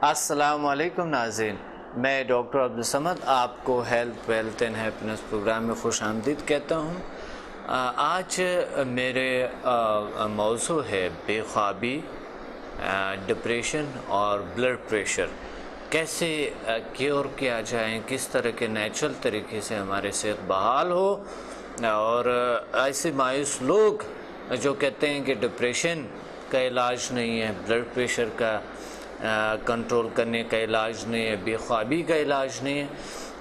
السلام علیکم ناظرین، میں ڈاکٹر عبدالصمد آپ کو health wealth and happiness programme میں خوش آمدید کہتا ہوں۔ آج میرے موضوع ہے بے خوابی، ڈپریشن اور بلڈ پریشر کیسے کیور کیا جائیں، کس طرح کے نیچرل طریقے سے ہمارے صحت بحال ہو، اور ایسے مایوس لوگ جو کہتے ہیں کہ ڈپریشن کا علاج نہیں ہے، بلڈ پریشر کا کنٹرول کرنے کا علاج نہیں ہے، بے خوابی کا علاج نہیں ہے،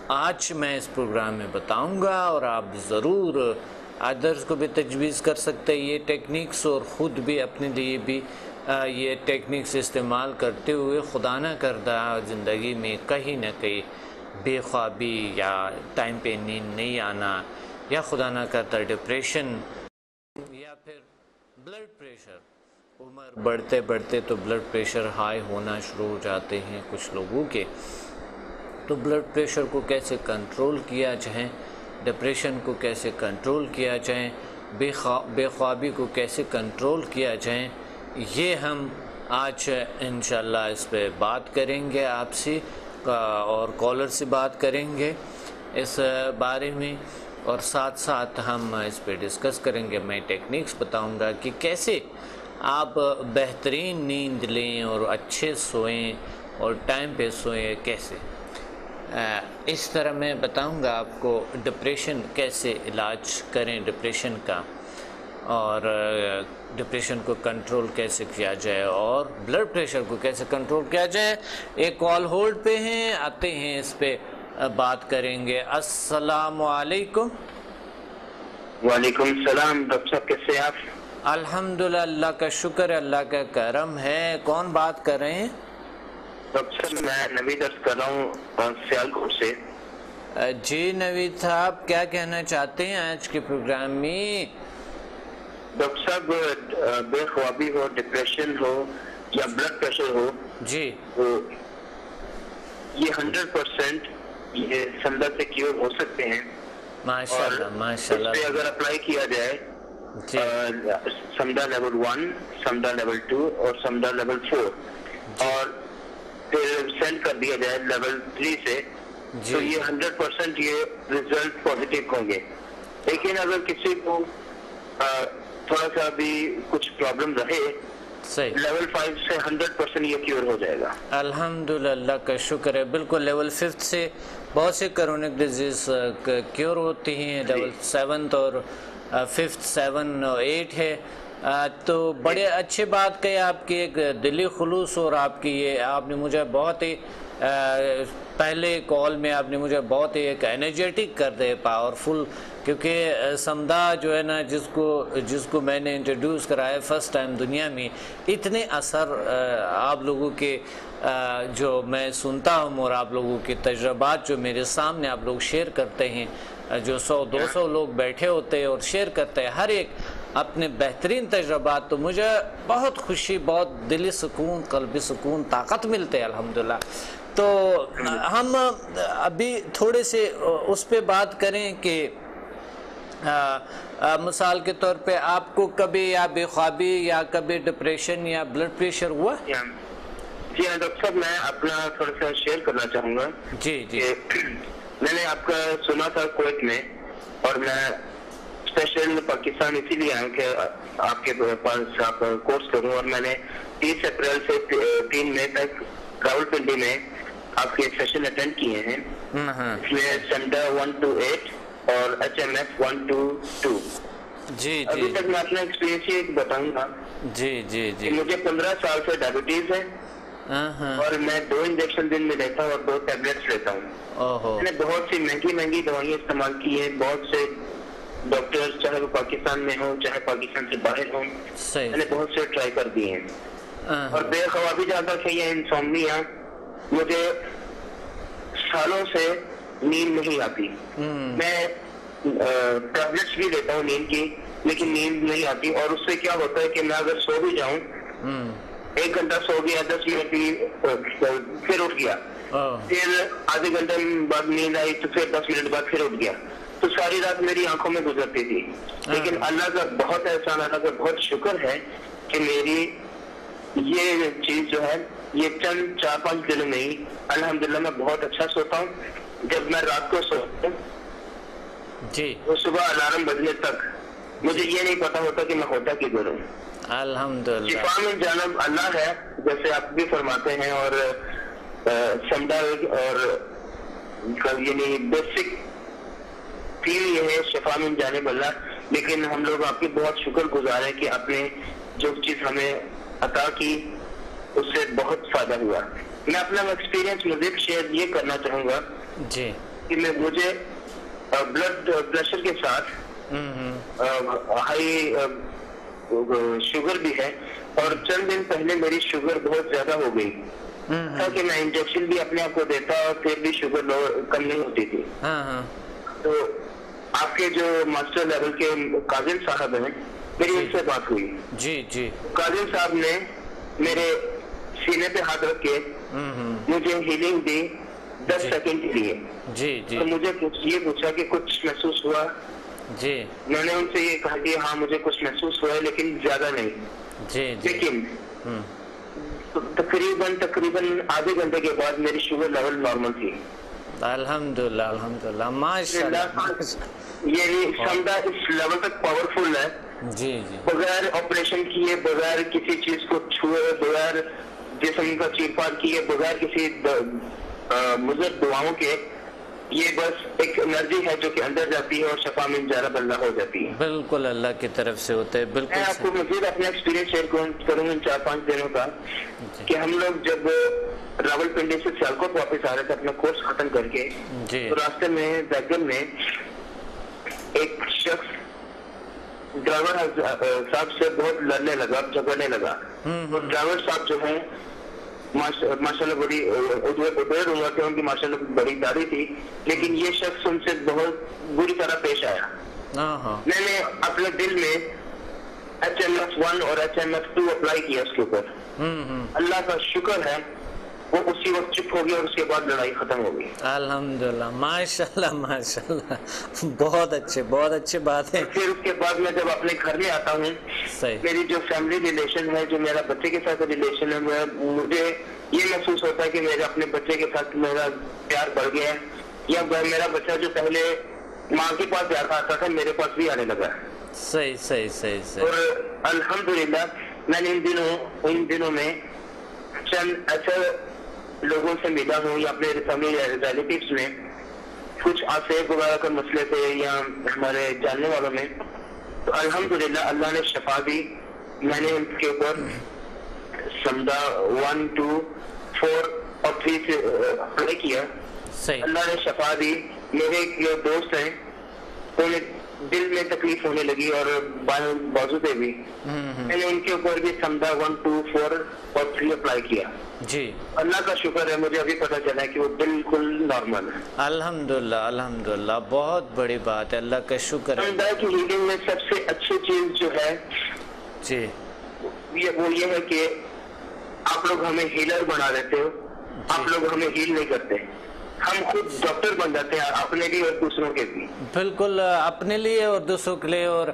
آج میں اس پروگرام میں بتاؤں گا، اور آپ ضرور ادرس کو بھی تجویز کر سکتے ہیں یہ ٹیکنیکس، اور خود بھی اپنے لیے بھی یہ ٹیکنیکس استعمال کرتے ہوئے خدا نہ کردہ زندگی میں کہیں نہ کہیں بے خوابی یا ٹائم پہ نیند نہیں آنا، یا خدا نہ کرتا ڈپریشن، یا پھر بلڈ پریشر، عمر بڑھتے بڑھتے تو بلڈ پریشر ہائی ہونا شروع ہو جاتے ہیں کچھ لوگوں کے، تو بلڈ پریشر کو کیسے کنٹرول کیا جائے، ڈپریشن کو کیسے کنٹرول کیا جائے، بے خوابی کو کیسے کنٹرول کیا جائے، یہ ہم آج انشاءاللہ اس پہ بات کریں گے آپ سے، اور کالر سے بات کریں گے اس بارے میں، اور ساتھ ساتھ ہم اس پہ ڈسکس کریں گے، میں ٹیکنیکس بتاؤں گا کہ کیسے آپ بہترین نیند لیں اور اچھے سوئیں اور ٹائم پہ سوئیں کیسے۔ اس طرح میں بتاؤں گا آپ کو ڈپریشن کیسے علاج کریں ڈپریشن کا، اور ڈپریشن کو کنٹرول کیسے کیا جائے، اور بلڈ پریشر کو کیسے کنٹرول کیا جائے۔ ایک کال ہولڈ پہ ہیں، آتے ہیں اس پہ بات کریں گے۔ السلام علیکم۔ وعلیکم السلام، ڈاکٹر صاحب کیسے آپ؟ الحمدللہ، اللہ کا شکر ہے، اللہ کا کرم ہے۔ کون بات کر رہے ہیں؟ ڈاکٹر صاحب میں نوید عرض کر رہا ہوں سیالکوٹ سے۔ جی نوید صاحب، کیا کہنا چاہتے ہیں آج کے پروگرام میں؟ ڈاکٹر صاحب بے خوابی ہو، ڈپریشن ہو یا بلڈ پریشر ہو، جی یہ 100% یہ سمدہ سے کیور ہو سکتے ہیں، ماشاءاللہ ماشاءاللہ۔ اس پہ اگر اپلائی کیا جائے جی سمدہ لیول 1، سمدہ لیول 2 اور سمدہ لیول 4، اور پھر سینڈ کر دیا جائے لیول 3 سے، تو یہ 100% یہ ریزلٹ پازیٹیو ہوں گے۔ لیکن اگر کسی کو تھوڑا سا بھی کچھ پرابلم رہے، لیول 5 سے 100% یہ کیور ہو جائے گا۔ الحمدللہ، اللہ کا شکر ہے۔ بالکل لیول 5 سے بہت سے کرونک ڈیزیز کیور ہوتی ہیں، لیول 7 اور 5، 7 اور 8 ہے، تو بڑے اچھے بات کہی آپ کی، ایک دلی خلوص، اور آپ کی یہ آپ نے مجھے بہت ہی پہلے کال میں آپ نے مجھے بہت ہی ایک انرجیٹک کر دے، پاورفل، کیونکہ سمدہ جو ہے نا جس کو میں نے انٹروڈیوس کرایا فرسٹ ٹائم دنیا میں، اتنے اثر آپ لوگوں کے جو میں سنتا ہوں، اور آپ لوگوں کے تجربات جو میرے سامنے آپ لوگ شیئر کرتے ہیں، جو 100-200 لوگ بیٹھے ہوتے ہیں اور شیئر کرتے ہیں ہر ایک اپنے بہترین تجربات، تو مجھے بہت خوشی، بہت دلی سکون، قلبی سکون، طاقت ملتے ہیں الحمدللہ۔ تو ہم ابھی تھوڑے سے اس پہ بات کریں کہ مثال کے طور پہ آپ کو کبھی یا بے خوابی یا کبھی ڈپریشن یا بلڈ پریشر ہوا؟ جی ہاں ڈاکٹر صاحب، میں اپنا تھوڑا سا شیئر کرنا چاہوں گا۔ جی جی، میں نے آپ کا سنا تھا کویت میں، اور میں اسپیشل پاکستان اسی لیے آیا کہ آپ کے پاس آپ کورس کروں، اور میں نے 30 اپریل سے 3 مئی تک راول پنڈی میں آپ کے سیشن اٹینڈ کیے ہیں، اس میں سمدہ 1 to 8 اور HMF 1 to 2۔ جی ابھی تک میں اپنا ایکسپیرینس یہ بتاؤں گا۔ جی جی جی، مجھے 15 سال سے ڈائبٹیز ہے، اور میں 2 انجیکشن دن میں لیتا ہوں اور 2 ٹیبلٹس لیتا ہوں۔ میں نے بہت سی مہنگی دوائیں استعمال کی ہیں، بہت سے ڈاکٹر چاہے وہ پاکستان میں ہوں چاہے پاکستان سے باہر ہوں، میں نے بہت سے ٹرائی کر دیے ہیں، اور بے خوابی جہاں تک ہے یہ انسومنیا، مجھے سالوں سے نیند نہیں آتی، میں ٹیبلٹس بھی لیتا ہوں نیند کی، لیکن نیند نہیں آتی، اور اس سے کیا ہوتا ہے کہ میں اگر سو بھی جاؤں، 1 گھنٹہ سو گیا، 10 منٹ بھی پھر اٹھ گیا، پھر آدھے گھنٹے بعد نیند آئی تو پھر 10 منٹ بعد پھر اٹھ گیا، تو ساری رات میری آنکھوں میں گزرتی تھی۔ لیکن اللہ کا بہت احسان، اللہ کا بہت شکر ہے کہ میری یہ چیز جو ہے یہ چند 4-5 دنوں میں ہی الحمدللہ میں بہت اچھا سوتا ہوں. جب میں رات کو سوتا ہوں جی تو صبح الارم بجنے تک مجھے یہ نہیں پتا ہوتا کہ میں ہوتا کدھر ہوں. الحمدللہ. شفا من جانب اللہ ہے جیسے آپ بھی فرماتے ہیں, اور سمجھا اور یعنی بیسک فیل یہ ہے شفا من جانب اللہ. لیکن ہم لوگ آپ کے بہت شکر گزار ہیں کہ آپ نے جو چیز ہمیں عطا کی اس سے بہت فائدہ ہوا. میں اپنا ایکسپیرینس مزید شیئر یہ کرنا چاہوں گا جی کہ مجھے بلڈ پریشر کے ساتھ ہائی شوگر بھی ہے, اور چند دن پہلے میری شوگر بہت زیادہ ہو گئی تاکہ میں انجیکشن بھی اپنے آپ کو دیتا اور پھر بھی شوگر کم نہیں ہوتی تھی. تو آپ کے جو ماسٹر لیول کے قاضل صاحب ہیں, میری ان سے بات ہوئی. جی جی. قاضل صاحب نے میرے سینے پہ ہاتھ رکھ کے مجھے ہیلنگ دی 10 سیکنڈ کے لیے. جی جی. تو مجھے یہ پوچھا کہ کچھ محسوس ہوا؟ جی. میں نے ان سے یہ کہا کہ ہاں مجھے کچھ محسوس ہوا ہے لیکن زیادہ نہیں. جی جی. لیکن تقریباً آدھے گھنٹے کے بعد میری شوگر لیول نارمل تھی. الحمدللہ الحمدللہ ماشاءاللہ. یعنی سمجھا اس لیول تک پاورفل ہے. جی جی. بغیر آپریشن کیے, بغیر کسی چیز کو چھوئے, بغیر جسم کا چیر پار کیے, بغیر کسی مضر دعاؤں کے, یہ بس ایک انرجی ہے جو کہ اندر جاتی ہے اور شفا من جانب اللہ ہو جاتی ہے. بالکل اللہ کی طرف سے ہوتا ہے. بالکل. میں آپ کو مزید اپنا ایکسپیرینس شیئر کروں ان 4-5 دنوں کا کہ ہم لوگ جب راول پنڈی سے سیالکوٹ واپس آ رہے تھے اپنا کورس ختم کر کے, تو راستے میں بیگل میں ایک شخص ڈرائیور صاحب سے بہت لڑنے لگا, جھگڑنے لگا. تو ڈرائیور صاحب جو ہیں ماشاءاللہ بڑی ادھر ہوا کہ ان کی ماشاءاللہ بڑی داڑھی تھی, لیکن یہ شخص ان سے بہت بری طرح پیش آیا. میں نے اپنے دل میں HMF1 اور HMF2 اپلائی کیا اس کے اوپر. اللہ کا شکر ہے وہ اسی وقت چپ ہو گیا اور اس کے بعد لڑائی ختم ہو گئی. الحمدللہ ماشاءاللہ ماشاءاللہ. بہت اچھے بات ہے. پھر اس کے بعد میں جب اپنے گھر میں آتا ہوں, میری جو فیملی ریلیشن ہے, جو میرا بچے کے ساتھ ریلیشن ہے, مجھے یہ محسوس ہوتا ہے کہ میرے اپنے بچے کے ساتھ میرا پیار بڑھ گیا ہے, یا میرا بچہ جو پہلے ماں کے پاس جاتا آتا تھا میرے پاس بھی آنے لگا. صحیح. اور الحمدللہ میں نے ان دنوں میں چند ایسے لوگوں سے ملا ہوں یا اپنے فیملی ریلیٹیوز میں, کچھ آسیب وغیرہ کا مسئلے تھے یا ہمارے جاننے والوں میں, تو الحمدللہ اللہ نے شفا دی. میں نے ان کے اوپر سمجھا 1, 2, 4 اور 3 سے اپلائی کیا. اللہ نے شفا دی. میرے جو دوست ہیں انہیں دل میں تکلیف ہونے لگی اور بازو پہ بھی, میں نے ان کے اوپر بھی سمجھا 1, 2, 4 اور 3 اپلائی کیا. جی اللہ کا شکر ہے مجھے ابھی پتہ چلا ہے کہ وہ بالکل نارمل ہے. الحمدللہ بہت بڑی بات ہے. اللہ کا شکر ہے. سمجھا کہ ہیلنگ میں سب سے اچھی چیز جو ہے جی وہ یہ ہے کہ آپ لوگ ہمیں ہیلر بنا دیتے ہو, آپ لوگ ہمیں ہیل نہیں کرتے. ہم خود ڈاکٹر بن جاتے ہیں اپنے لیے اور دوسروں کے بھی. بالکل اپنے لیے اور دوسروں کے لیے. اور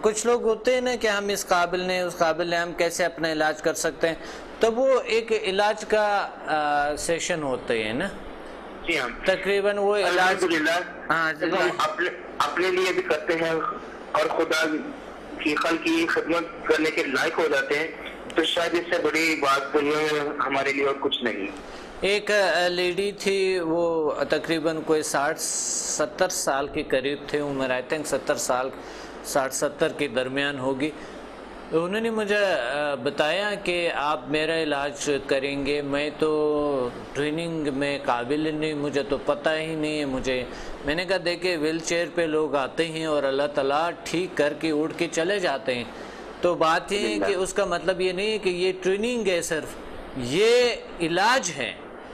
کچھ لوگ ہوتے ہیں نا کہ ہم اس قابل نہیں اس قابل نہیں, ہم کیسے اپنا علاج کر سکتے ہیں, تو وہ ایک علاج کا سیشن ہوتے ہیں نا. جی ہاں تقریباً وہ علاج ہم اپنے لیے بھی کرتے ہیں اور خدا کی خلق کی خدمت کرنے کے لائق ہو جاتے ہیں, تو شاید اس سے بڑی بات دنیا میں ہمارے لیے اور کچھ نہیں. ایک لیڈی تھی, وہ تقریباً کوئی 60-70 سال کے قریب تھے عمر, آئی تھنک 70 سال 60-70 کے درمیان ہوگی. انہوں نے مجھے بتایا کہ آپ میرا علاج کریں گے, میں تو ٹریننگ میں قابل نہیں, مجھے تو پتہ ہی نہیں ہے. میں نے کہا دیکھیں ویل چیئر پہ لوگ آتے ہیں اور اللہ تعالیٰ ٹھیک کر کے اٹھ کے چلے جاتے ہیں. تو بات یہ ہے کہ اس کا مطلب یہ نہیں ہے کہ یہ ٹریننگ ہے, صرف یہ علاج ہے,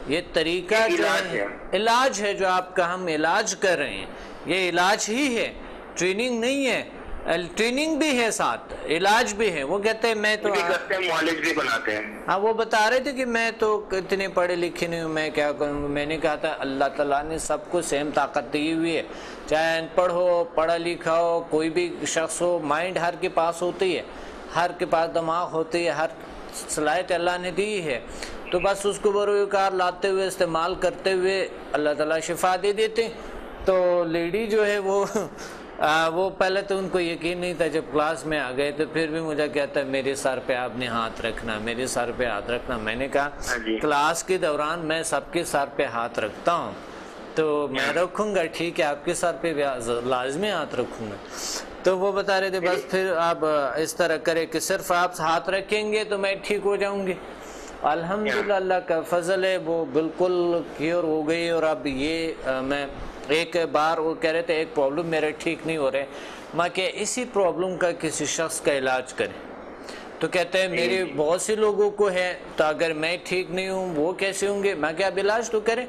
یہ طریقہ جو ہے علاج ہے, جو آپ کا ہم علاج کر رہے ہیں یہ علاج ہی ہے, ٹریننگ نہیں ہے. ٹریننگ بھی ہے ساتھ علاج بھی ہے. وہ کہتے ہیں میں تو معالج بھی بناتے ہیں. ہاں وہ بتا رہے تھے کہ میں تو اتنے پڑھے لکھے نہیں ہوں, میں کیا کروں گا. میں نے کہا تھا اللہ تعالیٰ نے سب کو سیم طاقت دی ہوئی ہے, چاہے ان پڑھ ہو پڑھا لکھا ہو کوئی بھی شخص ہو, مائنڈ ہر کے پاس ہوتی ہے, ہر کے پاس دماغ ہوتی ہے, ہر صلاحیت اللہ نے دی ہے تو بس اس کو بروکار لاتے ہوئے استعمال کرتے ہوئے اللہ تعالیٰ شفا دے دیتے. تو لیڈی جو ہے وہ پہلے تو ان کو یقین نہیں تھا, جب کلاس میں آ گئے تو پھر بھی مجھے کہتا ہے میرے سر پہ آپ نے ہاتھ رکھنا, میرے سر پہ ہاتھ رکھنا. میں نے کہا کلاس کے دوران میں سب کے سر پہ ہاتھ رکھتا ہوں تو میں رکھوں گا, ٹھیک ہے آپ کے سر پہ لازمی ہاتھ رکھوں گا. تو وہ بتا رہے تھے بس پھر آپ اس طرح کرے کہ صرف آپ ہاتھ رکھیں گے تو میں ٹھیک ہو جاؤں گی. الحمدللہ اللہ کا فضل ہے, وہ بالکل کیور ہو گئی. اور اب یہ میں ایک بار وہ کہہ رہے تھے ایک پرابلم میرے ٹھیک نہیں ہو رہے, میں کہ اسی پرابلم کا کسی شخص کا علاج کریں. تو کہتے ہیں میرے بہت سے لوگوں کو ہے تو اگر میں ٹھیک نہیں ہوں وہ کیسے ہوں گے. میں کہ اب علاج تو کریں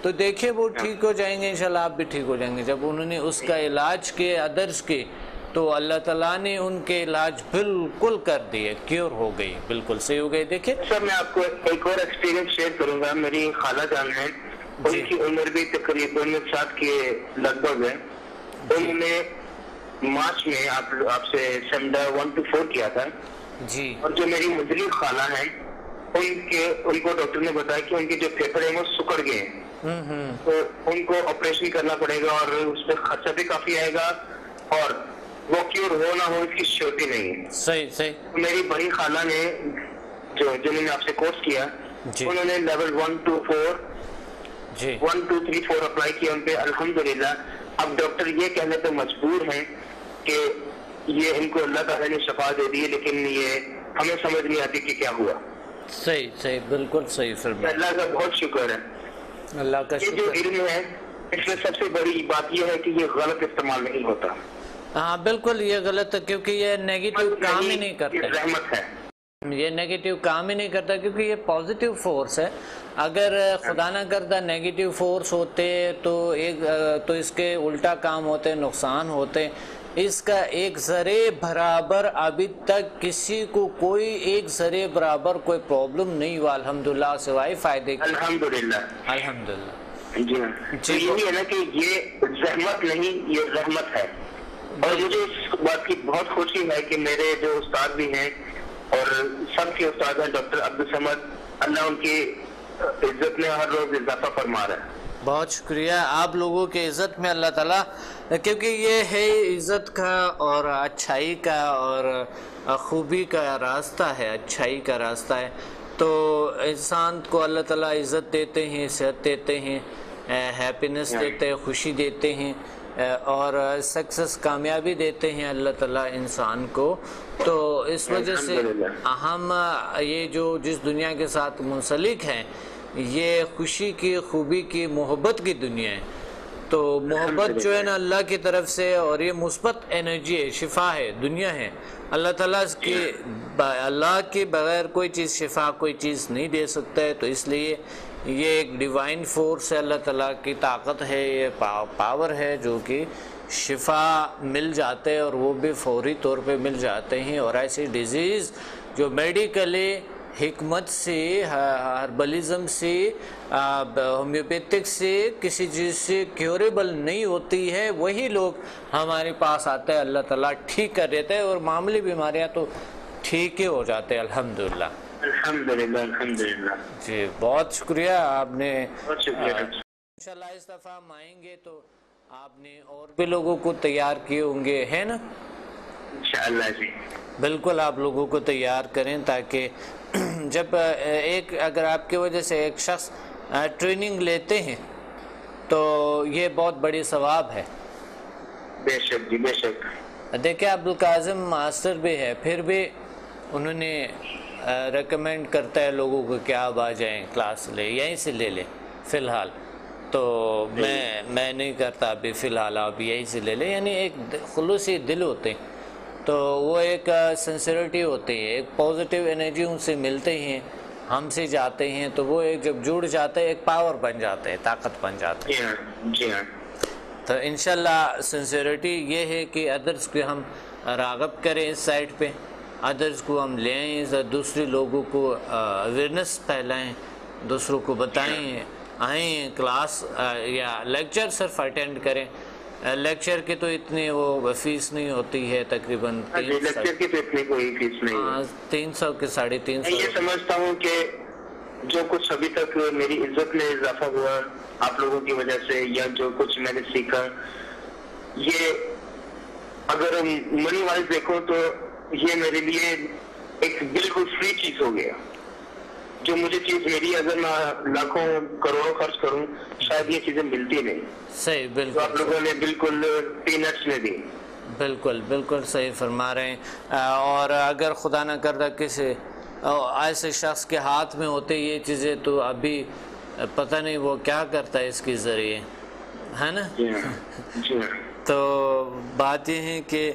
تو دیکھیں وہ ٹھیک ہو جائیں گے, انشاءاللہ آپ بھی ٹھیک ہو جائیں گے. جب انہوں نے اس کا علاج کے ادرس کے تو اللہ تعالیٰ نے ان کے علاج بالکل کر دیے, کیور ہو گئی, بالکل صحیح ہو گئی. دیکھیں سر میں آپ کو ایک اور ایکسپیرینس شیئر کروں گا. میری خالہ جان ہے, ان کی عمر بھی تقریباً 60 کے لگ بھگ ہے. انہوں نے مارچ میں آپ سے سمڈا 1 to 4 کیا تھا جی. اور جو میری مدری خالہ ہیں ان کو ڈاکٹر نے بتایا کہ ان کے جو پھیپھڑے ہیں وہ سکڑ گئے ہیں, تو ان کو آپریشن کرنا پڑے گا اور اس پہ خرچہ بھی کافی آئے گا اور وہ کیور ہو نہ ہو اس کی شیورٹی نہیں ہے. صحیح صحیح. میری بڑی خالہ نے جنہوں نے آپ سے کورس کیا انہوں نے لیول 1 to 4 1 2 3 4 اپلائی کیا ان پہ. الحمدللہ اب ڈاکٹر یہ کہنے پہ مجبور ہیں کہ یہ ان کو اللہ تعالیٰ نے شفا دے دی, لیکن یہ ہمیں سمجھ نہیں آتی کہ کیا ہوا. صحیح صحیح, بالکل صحیح فرمایا. اللہ کا بہت شکر ہے. اللہ کا یہ جو علم ہے اس میں سب سے بڑی بات یہ ہے کہ یہ غلط استعمال نہیں ہوتا. ہاں بالکل یہ غلط ہے, کیونکہ یہ نیگیٹو کام ہی نہیں کرتا. رحمت ہے, یہ نیگیٹو کام ہی نہیں کرتا کیونکہ یہ پازیٹیو فورس ہے. اگر خدا نہ کرتا نیگیٹو فورس ہوتے تو اس کے الٹا کام ہوتے, نقصان ہوتے. اس کا ایک ذرے برابر ابھی تک کسی کو کوئی ایک ذرے برابر کوئی پرابلم نہیں ہوا الحمدللہ, سوائے فائدے کی. الحمدللہ الحمدللہ. جی ہاں, تو یہی ہے نا کہ یہ زحمت نہیں یہ رحمت ہے. اور مجھے اس بات کی بہت خوشی ہے کہ میرے جو استاد بھی ہیں اور سب کے استاد ہیں ڈاکٹر عبدالصمد, اللہ ان کی عزت میں ہر روز اضافہ فرما رہا ہے. بہت شکریہ آپ لوگوں کے عزت میں اللہ تعالیٰ, کیونکہ یہ ہے عزت کا اور اچھائی کا اور خوبی کا راستہ ہے, اچھائی کا راستہ ہے. تو انسان کو اللہ تعالیٰ عزت دیتے ہیں, صحت دیتے ہیں, ہیپینس دیتے ہیں, خوشی دیتے ہیں اور سکسس کامیابی دیتے ہیں اللہ تعالیٰ انسان کو. تو اس وجہ سے ہم یہ جو جس دنیا کے ساتھ منسلک ہیں یہ خوشی کی, خوبی کی, محبت کی دنیا ہے. تو محبت جو ہے نا اللہ کی طرف سے, اور یہ مثبت انرجی ہے, شفا ہے, دنیا ہے. اللہ تعالیٰ اللہ کے بغیر کوئی چیز شفا کوئی چیز نہیں دے سکتا ہے. تو اس لیے یہ ایک ڈیوائن فورس ہے, اللہ تعالیٰ کی طاقت ہے, یہ پاور ہے جو کہ شفا مل جاتے ہیں اور وہ بھی فوری طور پہ مل جاتے ہیں. اور ایسی ڈیزیز جو میڈیکلی حکمت سے, ہربلزم سے, ہومیوپیتھک سے, کسی چیز سے کیوریبل نہیں ہوتی ہے, وہی لوگ ہمارے پاس آتے ہیں, اللہ تعالیٰ ٹھیک کر دیتے ہیں اور معمولی بیماریاں تو ٹھیک ہی ہو جاتے ہیں الحمدللہ. الحمدللہ الحمدللہ. جی بہت شکریہ آپ نے. انشاءاللہ اس دفعہ ہم آئیں گے تو آپ نے اور بھی لوگوں کو تیار کیے ہوں گے, ہے نا؟ انشاءاللہ جی بالکل آپ لوگوں کو تیار کریں تاکہ جب اگر آپ کی وجہ سے ایک شخص ٹریننگ لیتے ہیں تو یہ بہت بڑی ثواب ہے. بے شک جی, بے شک. دیکھیں عبدالقاسم ماسٹر بھی ہے, پھر بھی انہوں نے ریکمینڈ کرتا ہے لوگوں کو کہ آپ آ جائیں کلاس لے, یہیں سے لے لیں فی الحال. تو میں نہیں کرتا ابھی فی الحال, آپ یہیں سے لے لیں. یعنی ایک خلوصی دل ہوتے ہیں تو وہ ایک سنسیریٹی ہوتی ہے, ایک پازیٹیو انرجی ان سے ملتے ہیں, ہم سے جاتے ہیں تو وہ ایک جب جڑ جاتے ہیں ایک پاور بن جاتے ہیں, طاقت بن جاتے ہیں. جی ہاں. تو انشاءاللہ سنسیریٹی یہ ہے کہ ادرس کو ہم راغب کریں اس سائٹ پہ, ادرس کو ہم لے آئیں, دوسرے لوگوں کو اویئرنیس پھیلائیں, دوسروں کو بتائیں, آئیں کلاس یا لیکچر صرف اٹینڈ کریں لیکچر کی تو اتنی وہ فیس نہیں ہوتی ہے، تقریباً 300 کے 350. یہ سمجھتا ہوں کہ جو کچھ ابھی تک میری عزت میں اضافہ ہوا آپ لوگوں کی وجہ سے، یا جو کچھ میں نے سیکھا، یہ اگر منی وائز دیکھو تو یہ میرے لیے ایک بالکل فری چیز ہو گیا. جو مجھے چیز میری اگر میں لاکھوں کروڑوں خرچ کروں شاید یہ چیزیں ملتی نہیں. صحیح، بالکل آپ لوگوں نے بالکل پینٹس میں دی. بالکل بالکل صحیح فرما رہے ہیں. اور اگر خدا نہ کردہ کسی ایسے شخص کے ہاتھ میں ہوتے یہ چیزیں تو ابھی پتہ نہیں وہ کیا کرتا ہے اس کے ذریعے، ہے نا. تو بات یہ ہے کہ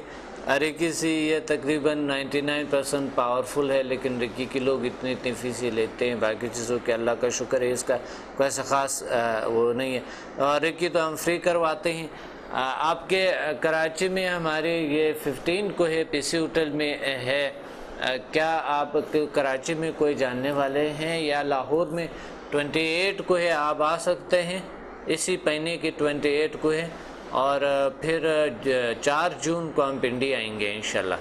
ریکی سی یہ تقریباً 99% پاورفل ہے، لیکن ریکی کے لوگ اتنی فیسیں لیتے ہیں باقی چیزوں کے. اللہ کا شکر ہے اس کا کوئی ایسا خاص وہ نہیں ہے. اور ریکی تو ہم فری کرواتے ہیں. آپ کے کراچی میں ہمارے یہ 15 کو ہے، پی سی ہوٹل میں ہے. کیا آپ کراچی میں کوئی جاننے والے ہیں، یا لاہور میں 28 کو ہے، آپ آ سکتے ہیں. اسی مہینے کی 28 کو ہے. اور پھر 4 جون کو ہم پنڈی آئیں گے انشاءاللہ.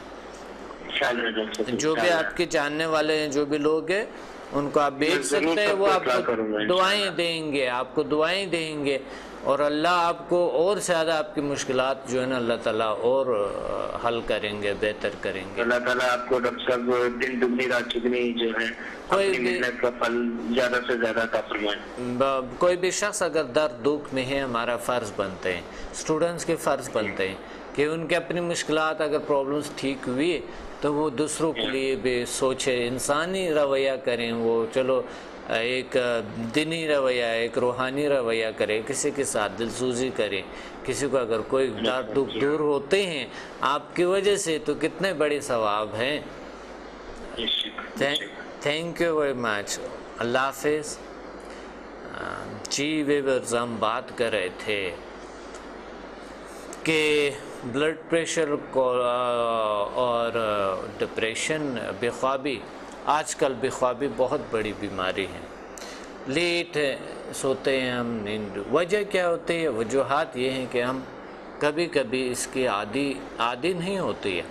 جو بھی آپ کے جاننے والے ہیں، جو بھی لوگ ہیں، ان کو آپ بھیج سکتے ہیں. وہ آپ کو دعائیں دیں گے، آپ کو دعائیں دیں گے، اور اللہ آپ کو اور زیادہ آپ کی مشکلات جو ہے نا اللہ تعالیٰ اور حل کریں گے، بہتر کریں گے. اللہ تعالیٰ آپ کو ڈاکٹر صاحب دن دگنی رات چگنی جو ہے اپنی محنت کا پھل زیادہ سے زیادہ عطا فرمائیں. کوئی بھی شخص اگر درد دکھ میں ہے، ہمارا فرض بنتے ہیں، اسٹوڈنٹس کے فرض بنتے ہیں کہ ان کے اپنی مشکلات اگر پرابلمس ٹھیک ہوئی تو وہ دوسروں کے لیے بھی سوچے، انسانی رویہ کریں. وہ چلو ایک دینی رویہ، ایک روحانی رویہ کرے، کسی کے ساتھ دل سوزی کرے. کسی کو اگر کوئی درد دکھ دور ہوتے ہیں آپ کی وجہ سے تو کتنے بڑے ثواب ہیں. Thank you very much. اللہ حافظ. جی ویورز، ہم بات کر رہے تھے کہ بلڈ پریشر اور ڈپریشن، بے خوابی. آج کل بے خوابی بہت بڑی بیماری ہے. لیٹ سوتے ہیں ہم، نیند. وجہ کیا ہوتی ہے؟ وجوہات یہ ہیں کہ ہم کبھی کبھی اس کی عادی نہیں ہوتی ہے.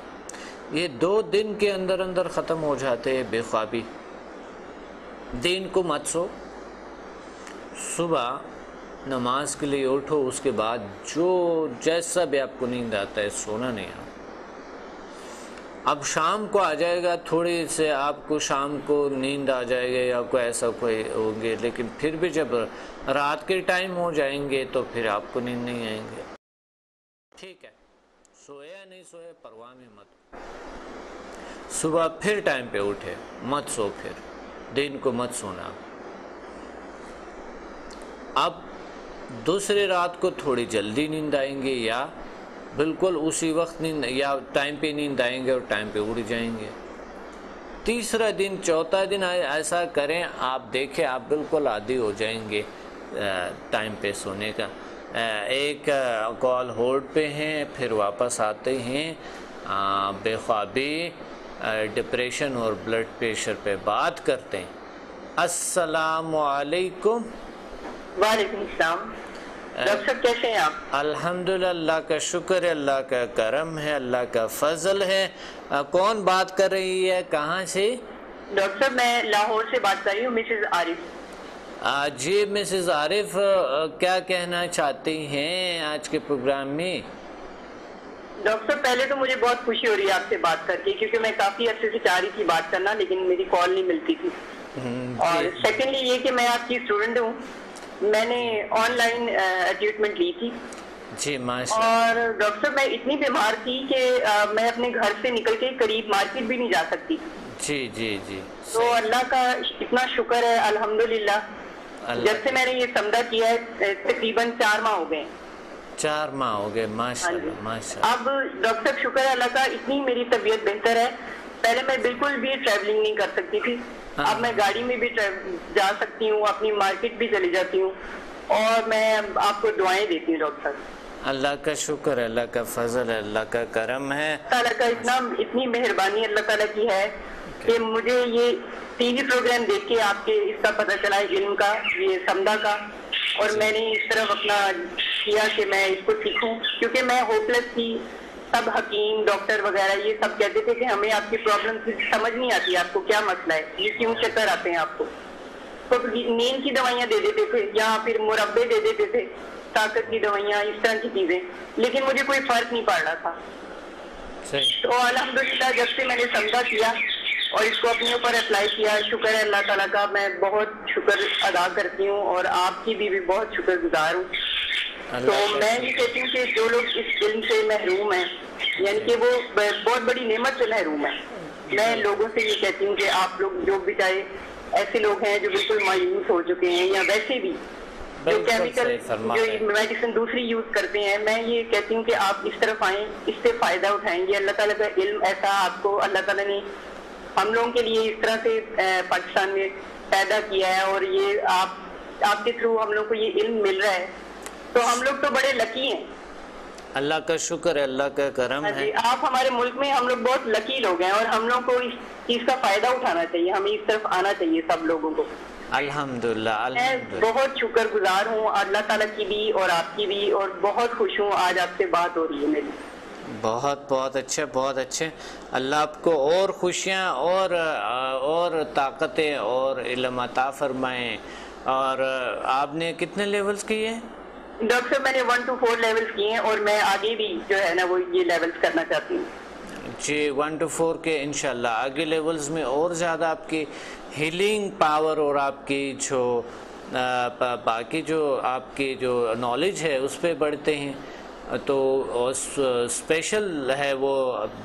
یہ 2 دن کے اندر اندر ختم ہو جاتے ہیں بے خوابی. دن کو مت سو، صبح نماز کے لیے اٹھو، اس کے بعد جو جیسا بھی آپ کو نیند آتا ہے سونا نہیں آتا. اب شام کو آ جائے گا، تھوڑی سے آپ کو شام کو نیند آ جائے گی یا کوئی ایسا کوئی ہوگی، لیکن پھر بھی جب رات کے ٹائم ہو جائیں گے تو پھر آپ کو نیند نہیں آئیں گے. ٹھیک ہے، سوئے یا نہیں سوئے پرواہ میں مت. صبح پھر ٹائم پہ اٹھے، مت سو، پھر دن کو مت سونا. اب دوسری رات کو تھوڑی جلدی نیند آئیں گے، یا بالکل اسی وقت نیند یا ٹائم پہ نیند آئیں گے اور ٹائم پہ اڑ جائیں گے. تیسرا دن، چوتھا دن ایسا کریں، آپ دیکھیں آپ بالکل عادی ہو جائیں گے ٹائم پہ سونے کا. ایک کال ہولڈ پہ ہیں، پھر واپس آتے ہیں. بے خوابی، ڈپریشن اور بلڈ پریشر پہ بات کرتے ہیں. السلام علیکم. وعلیکم السلام. ڈاکٹر صاحب کیسے ہیں آپ؟ الحمدللہ، اللہ کا شکر ہے، اللہ کا کرم ہے، اللہ کا فضل ہے. کون بات کر رہی ہے، کہاں سے؟ ڈاکٹر صاحب میں لاہور سے بات کر رہی ہوں، مسز عارف. جی مسز عارف، کیا کہنا چاہتی ہیں آج کے پروگرام میں؟ ڈاکٹر صاحب پہلے تو مجھے بہت خوشی ہو رہی ہے آپ سے بات کر کے، کیونکہ میں کافی عرصے سے چاہ رہی تھی بات کرنا، لیکن میری کال نہیں ملتی تھی. اور سیکنڈلی یہ کہ میں آپ کی اسٹوڈنٹ ہوں. میں نے آن لائن ٹریٹمنٹ لی تھی. جی ماشاء اللہ. اور ڈاکٹر صاحب میں اتنی بیمار تھی کہ میں اپنے گھر سے نکل کے قریب مارکیٹ بھی نہیں جا سکتی. جی جی جی. تو اللہ کا اتنا شکر ہے الحمدللہ، جب سے میں نے یہ سمجھا کیا ہے تقریباً 4 ماہ ہو گئے. 4 ماہ ہو گئے، ماشاء اللہ ماشاء اللہ. اب ڈاکٹر صاحب شکر ہے اللہ کا، اتنی میری طبیعت بہتر ہے. پہلے میں بالکل بھی ٹریولنگ نہیں کر سکتی تھی، اب میں گاڑی میں بھی جا سکتی ہوں، اپنی مارکیٹ بھی چلی جاتی ہوں، اور میں آپ کو دعائیں دیتی ہوں ڈاکٹر صاحب. اللہ کا شکر ہے، اللہ کا فضل ہے، اللہ کا کرم ہے. اللہ کا اتنی مہربانی اللہ تعالیٰ کی ہے کہ مجھے یہ ٹی وی پروگرام دیکھ کے آپ کے اس کا پتہ چلا ہے، علم کا، یہ سمدہ کا، اور میں نے اس طرف اپنا کیا کہ میں اس کو سیکھوں، کیونکہ میں ہوپ لیس تھی. سب حکیم ڈاکٹر وغیرہ یہ سب کہتے تھے کہ ہمیں آپ کی پرابلم سمجھ نہیں آتی، آپ کو کیا مسئلہ ہے، یہ کیوں چکر آتے ہیں آپ کو. تو نیند کی دوائیاں دے دیتے تھے یا پھر مربے دے دیتے تھے، طاقت کی دوائیاں، اس طرح کی چیزیں، لیکن مجھے کوئی فرق نہیں پڑ رہا تھا. تو الحمدللہ جب سے میں نے سمجھا کیا اور اس کو اپنے اوپر اپلائی کیا، شکر ہے اللہ تعالیٰ کا، میں بہت شکر ادا کرتی ہوں اور آپ کی بھی بہت شکر گزار ہوں. تو میں یہ کہتی ہوں کہ جو لوگ اس علم سے محروم ہیں، یعنی کہ وہ بہت بڑی نعمت سے محروم ہیں، میں لوگوں سے یہ کہتی ہوں کہ آپ لوگ جو بھی چاہے ایسے لوگ ہیں جو بالکل مایوس ہو چکے ہیں یا ویسے بھی جو کیمیکل جو میڈیسن دوسری یوز کرتے ہیں، میں یہ کہتی ہوں کہ آپ اس طرف آئیں، اس سے فائدہ اٹھائیں گے. اللہ تعالیٰ کا علم ایسا آپ کو اللہ تعالیٰ نے ہم لوگوں کے لیے اس طرح سے پاکستان میں پیدا کیا ہے اور یہ آپ کے تھرو ہم لوگ کو یہ علم مل رہا ہے، تو ہم لوگ تو بڑے لکی ہیں. اللہ کا شکر ہے، اللہ کا کرم ہے. آپ ہمارے ملک میں ہم لوگ بہت لکی لوگ ہیں اور ہم لوگ کو اس چیز کا فائدہ اٹھانا چاہیے، ہمیں اس طرف آنا چاہیے سب لوگوں کو. الحمدللہ میں بہت شکر گزار ہوں اللہ تعالیٰ کی بھی اور آپ کی بھی، اور بہت خوش ہوں آج آپ سے بات ہو رہی ہے میری. بہت اچھے، بہت اچھے. اللہ آپ کو اور خوشیاں اور طاقتیں اور علم عطا فرمائیں. اور آپ نے کتنے لیولز کیے ہیں؟ ڈاکٹر صاحب میں نے 1 to 4 لیولز کیے ہیں اور میں آگے بھی جو ہے نا وہ یہ لیولز کرنا چاہتی ہوں. جی 1 to 4 کے انشاءاللہ آگے لیولز میں اور زیادہ آپ کی ہیلنگ پاور اور آپ کی جو باقی جو آپ کی جو نالج ہے اس پہ بڑھتے ہیں. تو اسپیشل ہے وہ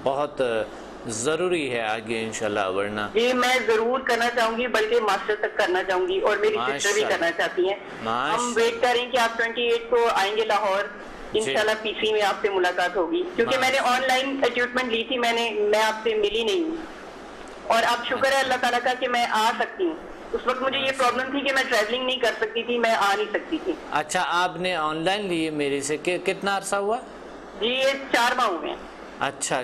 بہت ضروری ہے آگے انشاءاللہ بڑھنا. جی میں ضرور کرنا چاہوں گی، بلکہ ماسٹر تک کرنا چاہوں گی اور میری سسٹر بھی کرنا چاہتی ہیں. ہم ویٹ کریں کہ آپ 28 کو آئیں گے لاہور، انشاءاللہ پی سی میں آپ سے ملاقات ہوگی، کیونکہ میں نے آن لائن اپائنٹمنٹ لی تھی، میں آپ سے ملی نہیں ہوں. اور اب شکر ہے اللہ تعالیٰ کا کہ میں آ سکتی ہوں. اس وقت مجھے یہ پرابلم تھی کہ میں ٹریولنگ نہیں کر سکتی تھی، میں آ نہیں سکتی تھی. اچھا آپ نے آن لائن لیے میرے سے کتنا عرصہ ہوا؟ جی یہ 4 ماہ ہوئے ہیں. اچھا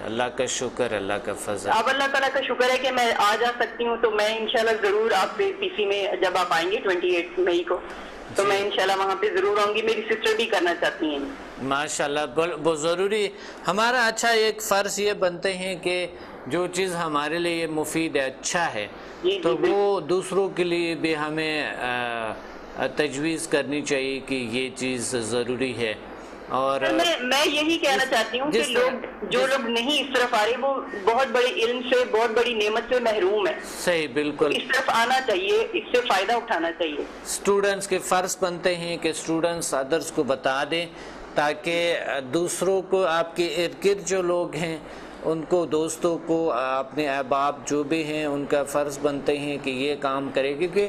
اللہ کا شکر، اللہ کا فضل. اب اللہ تعالیٰ کا شکر ہے کہ میں آ جا سکتی ہوں. تو میں انشاءاللہ ضرور آپ پہ پی سی میں جب آپ آئیں گے 28 مئی کو تو میں انشاءاللہ وہاں پہ ضرور آؤں گی. میری سسٹر بھی کرنا چاہتی ہیں. ماشاءاللہ بہت ضروری. ہمارا اچھا ایک فرض یہ بنتے ہیں کہ جو چیز ہمارے لیے مفید ہے، اچھا ہے، تو وہ دوسروں کے لیے بھی ہمیں تجویز کرنی چاہیے کہ یہ چیز ضروری ہے. اور میں یہی کہنا چاہتی ہوں کہ جو لوگ نہیں اس طرف آ رہے وہ بہت بڑے علم سے، بہت بڑی نعمت سے محروم ہیں. صحیح، بالکل اس طرف آنا چاہیے، اس سے فائدہ اٹھانا چاہیے. اسٹوڈنٹس کے فرض بنتے ہیں کہ اسٹوڈنٹس ادرس کو بتا دیں تاکہ دوسروں کو، آپ کے ارد گرد جو لوگ ہیں ان کو، دوستوں کو، اپنے احباب جو بھی ہیں ان کا فرض بنتے ہیں کہ یہ کام کرے. کیونکہ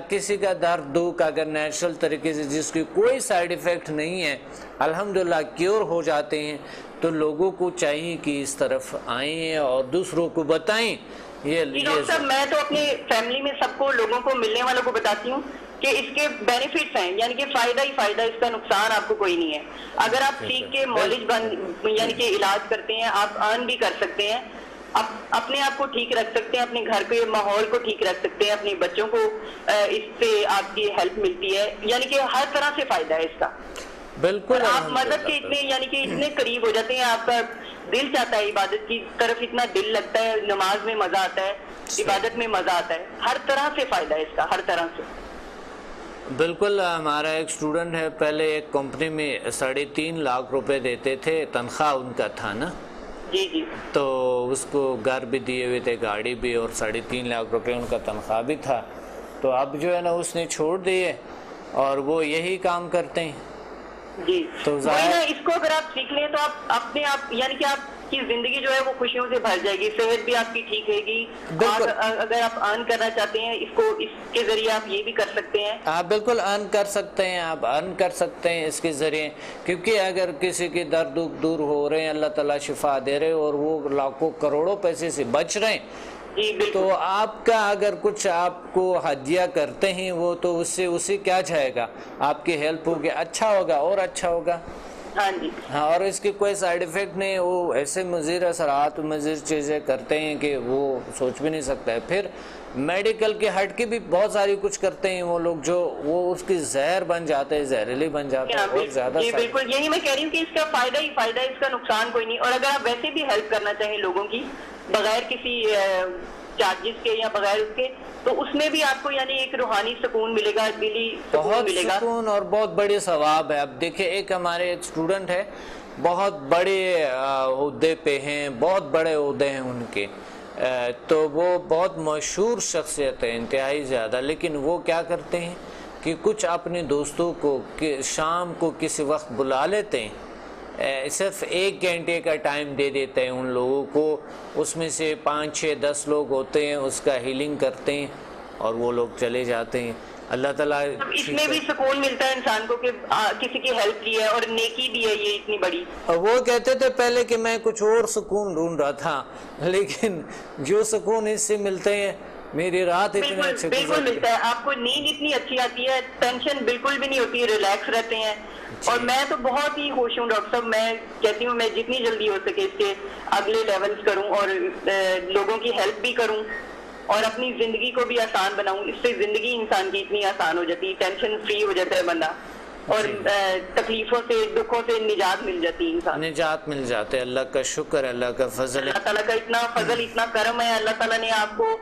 کسی کا درد دکھ اگر نیچرل طریقے سے جس کی کوئی سائیڈ ایفیکٹ نہیں ہے الحمدللہ کیور ہو جاتے ہیں، تو لوگوں کو چاہیے کہ اس طرف آئیں اور دوسروں کو بتائیں. ڈاکٹر صاحب میں تو اپنی فیملی میں سب کو، لوگوں کو، ملنے والوں کو بتاتی ہوں کہ اس کے بینیفٹس ہیں، یعنی کہ فائدہ ہی فائدہ، اس کا نقصان آپ کو کوئی نہیں ہے. اگر آپ سیکھ کے نالج یعنی کہ علاج کرتے ہیں، آپ ارن بھی کر سکتے ہیں، اپنے آپ کو ٹھیک رکھ سکتے ہیں، اپنے گھر کے ماحول کو ٹھیک رکھ سکتے ہیں، اپنے بچوں کو اس سے آپ کی ہیلپ ملتی ہے، یعنی کہ ہر طرح سے فائدہ ہے اس کا. بالکل آپ مدد کے اتنے یعنی کہ اتنے قریب ہو جاتے ہیں، آپ کا دل چاہتا ہے عبادت کی طرف، اتنا دل لگتا ہے، نماز میں مزہ آتا ہے، عبادت میں مزہ آتا ہے، ہر طرح سے فائدہ ہے اس کا، ہر طرح سے. بالکل. ہمارا ایک اسٹوڈنٹ ہے، پہلے ایک کمپنی میں 3.5 لاکھ روپے دیتے تھے، تنخواہ ان کا تھا نا. جی تو اس کو گھر بھی دیے ہوئے تھے، گاڑی بھی، اور 3.5 لاکھ روپے ان کا تنخواہ بھی تھا. تو اب جو ہے نا اس نے چھوڑ دیے اور وہ یہی کام کرتے ہیں. جی تو اس کو اگر آپ سیکھ لیں تو آپ اپنے آپ یعنی کہ آپ کی زندگی جو ہے وہ خوشیوں سے بھر جائے گی، صحت بھی آپ کی ٹھیک رہے گی. اگر آپ ارن کرنا چاہتے ہیں اس کے ذریعے آپ یہ بھی کر سکتے ہیں. آپ بالکل ارن کر سکتے ہیں، آپ ارن کر سکتے ہیں اس کے ذریعے. کیونکہ اگر کسی کے درد دور ہو رہے ہیں، اللہ تعالیٰ شفا دے رہے اور وہ لاکھوں کروڑوں پیسے سے بچ رہے ہیں، تو آپ کا اگر کچھ آپ کو ہدیہ کرتے ہیں وہ تو اس سے کیا جائے گا، آپ کی ہیلپ ہوگی، اچھا ہوگا اور اچھا ہوگا. ہاں جی ہاں، اور اس کی کوئی سائیڈ ایفیکٹ نہیں، وہ ایسے مضر اثرات مضر چیزیں کرتے ہیں کہ وہ سوچ بھی نہیں سکتا ہے. پھر میڈیکل کے ہٹ کے بھی بہت ساری کچھ کرتے ہیں وہ لوگ، جو وہ اس کی زہر بن جاتے ہیں، زہریلی بن جاتے ہیں، بہت زیادہ. جی بالکل، یہی میں کہہ رہی ہوں کہ اس کا فائدہ ہی فائدہ ہے، اس کا نقصان کوئی نہیں. اور اگر آپ ویسے بھی ہیلپ کرنا چاہیں لوگوں کی بغیر کسی چارجز کے یا بغیر اس کے، تو اس میں بھی آپ کو یعنی ایک روحانی سکون ملے گا، دلی سکون ملے گا، بہت سکون اور بہت بڑی ثواب ہے. اب دیکھیں، ایک ہمارے ایک اسٹوڈنٹ ہے، بہت بڑے عہدے پہ ہیں، بہت بڑے عہدے ہیں ان کے، تو وہ بہت مشہور شخصیت ہے انتہائی زیادہ، لیکن وہ کیا کرتے ہیں کہ کچھ اپنے دوستوں کو شام کو کسی وقت بلا لیتے ہیں، صرف 1 گھنٹے کا ٹائم دے دیتے ہیں ان لوگوں کو، اس میں سے 5 6 10 لوگ ہوتے ہیں، اس کا ہیلنگ کرتے ہیں اور وہ لوگ چلے جاتے ہیں. اللہ تعالیٰ اس میں بھی سکون ملتا ہے انسان کو کہ کسی کی ہیلپ کی ہے، اور نیکی بھی ہے یہ اتنی بڑی. وہ کہتے تھے پہلے کہ میں کچھ اور سکون ڈھونڈ رہا تھا، لیکن جو سکون اس سے ملتے ہیں، میری رات اتنے اچھے بالکل ملتا ہے. آپ کو نیند اتنی اچھی آتی ہے، ٹینشن بالکل بھی نہیں ہوتی، ریلیکس رہتے ہیں. اور میں تو بہت ہی خوش ہوں ڈاکٹر صاحب، میں کہتی ہوں میں جتنی جلدی ہو سکے اس کے اگلے لیولز کروں اور لوگوں کی ہیلپ بھی کروں اور اپنی زندگی کو بھی آسان بناؤں. اس سے زندگی انسان کی اتنی آسان ہو جاتی ہے، ٹینشن فری ہو جاتا ہے بندہ، اور تکلیفوں سے دکھوں سے نجات مل جاتی ہے انسان، نجات مل جاتے. اللہ کا شکر ہے، اللہ کا فضل ہے، اللہ تعالیٰ کا اتنا فضل اتنا کرم ہے. اللہ تعالیٰ نے آپ کو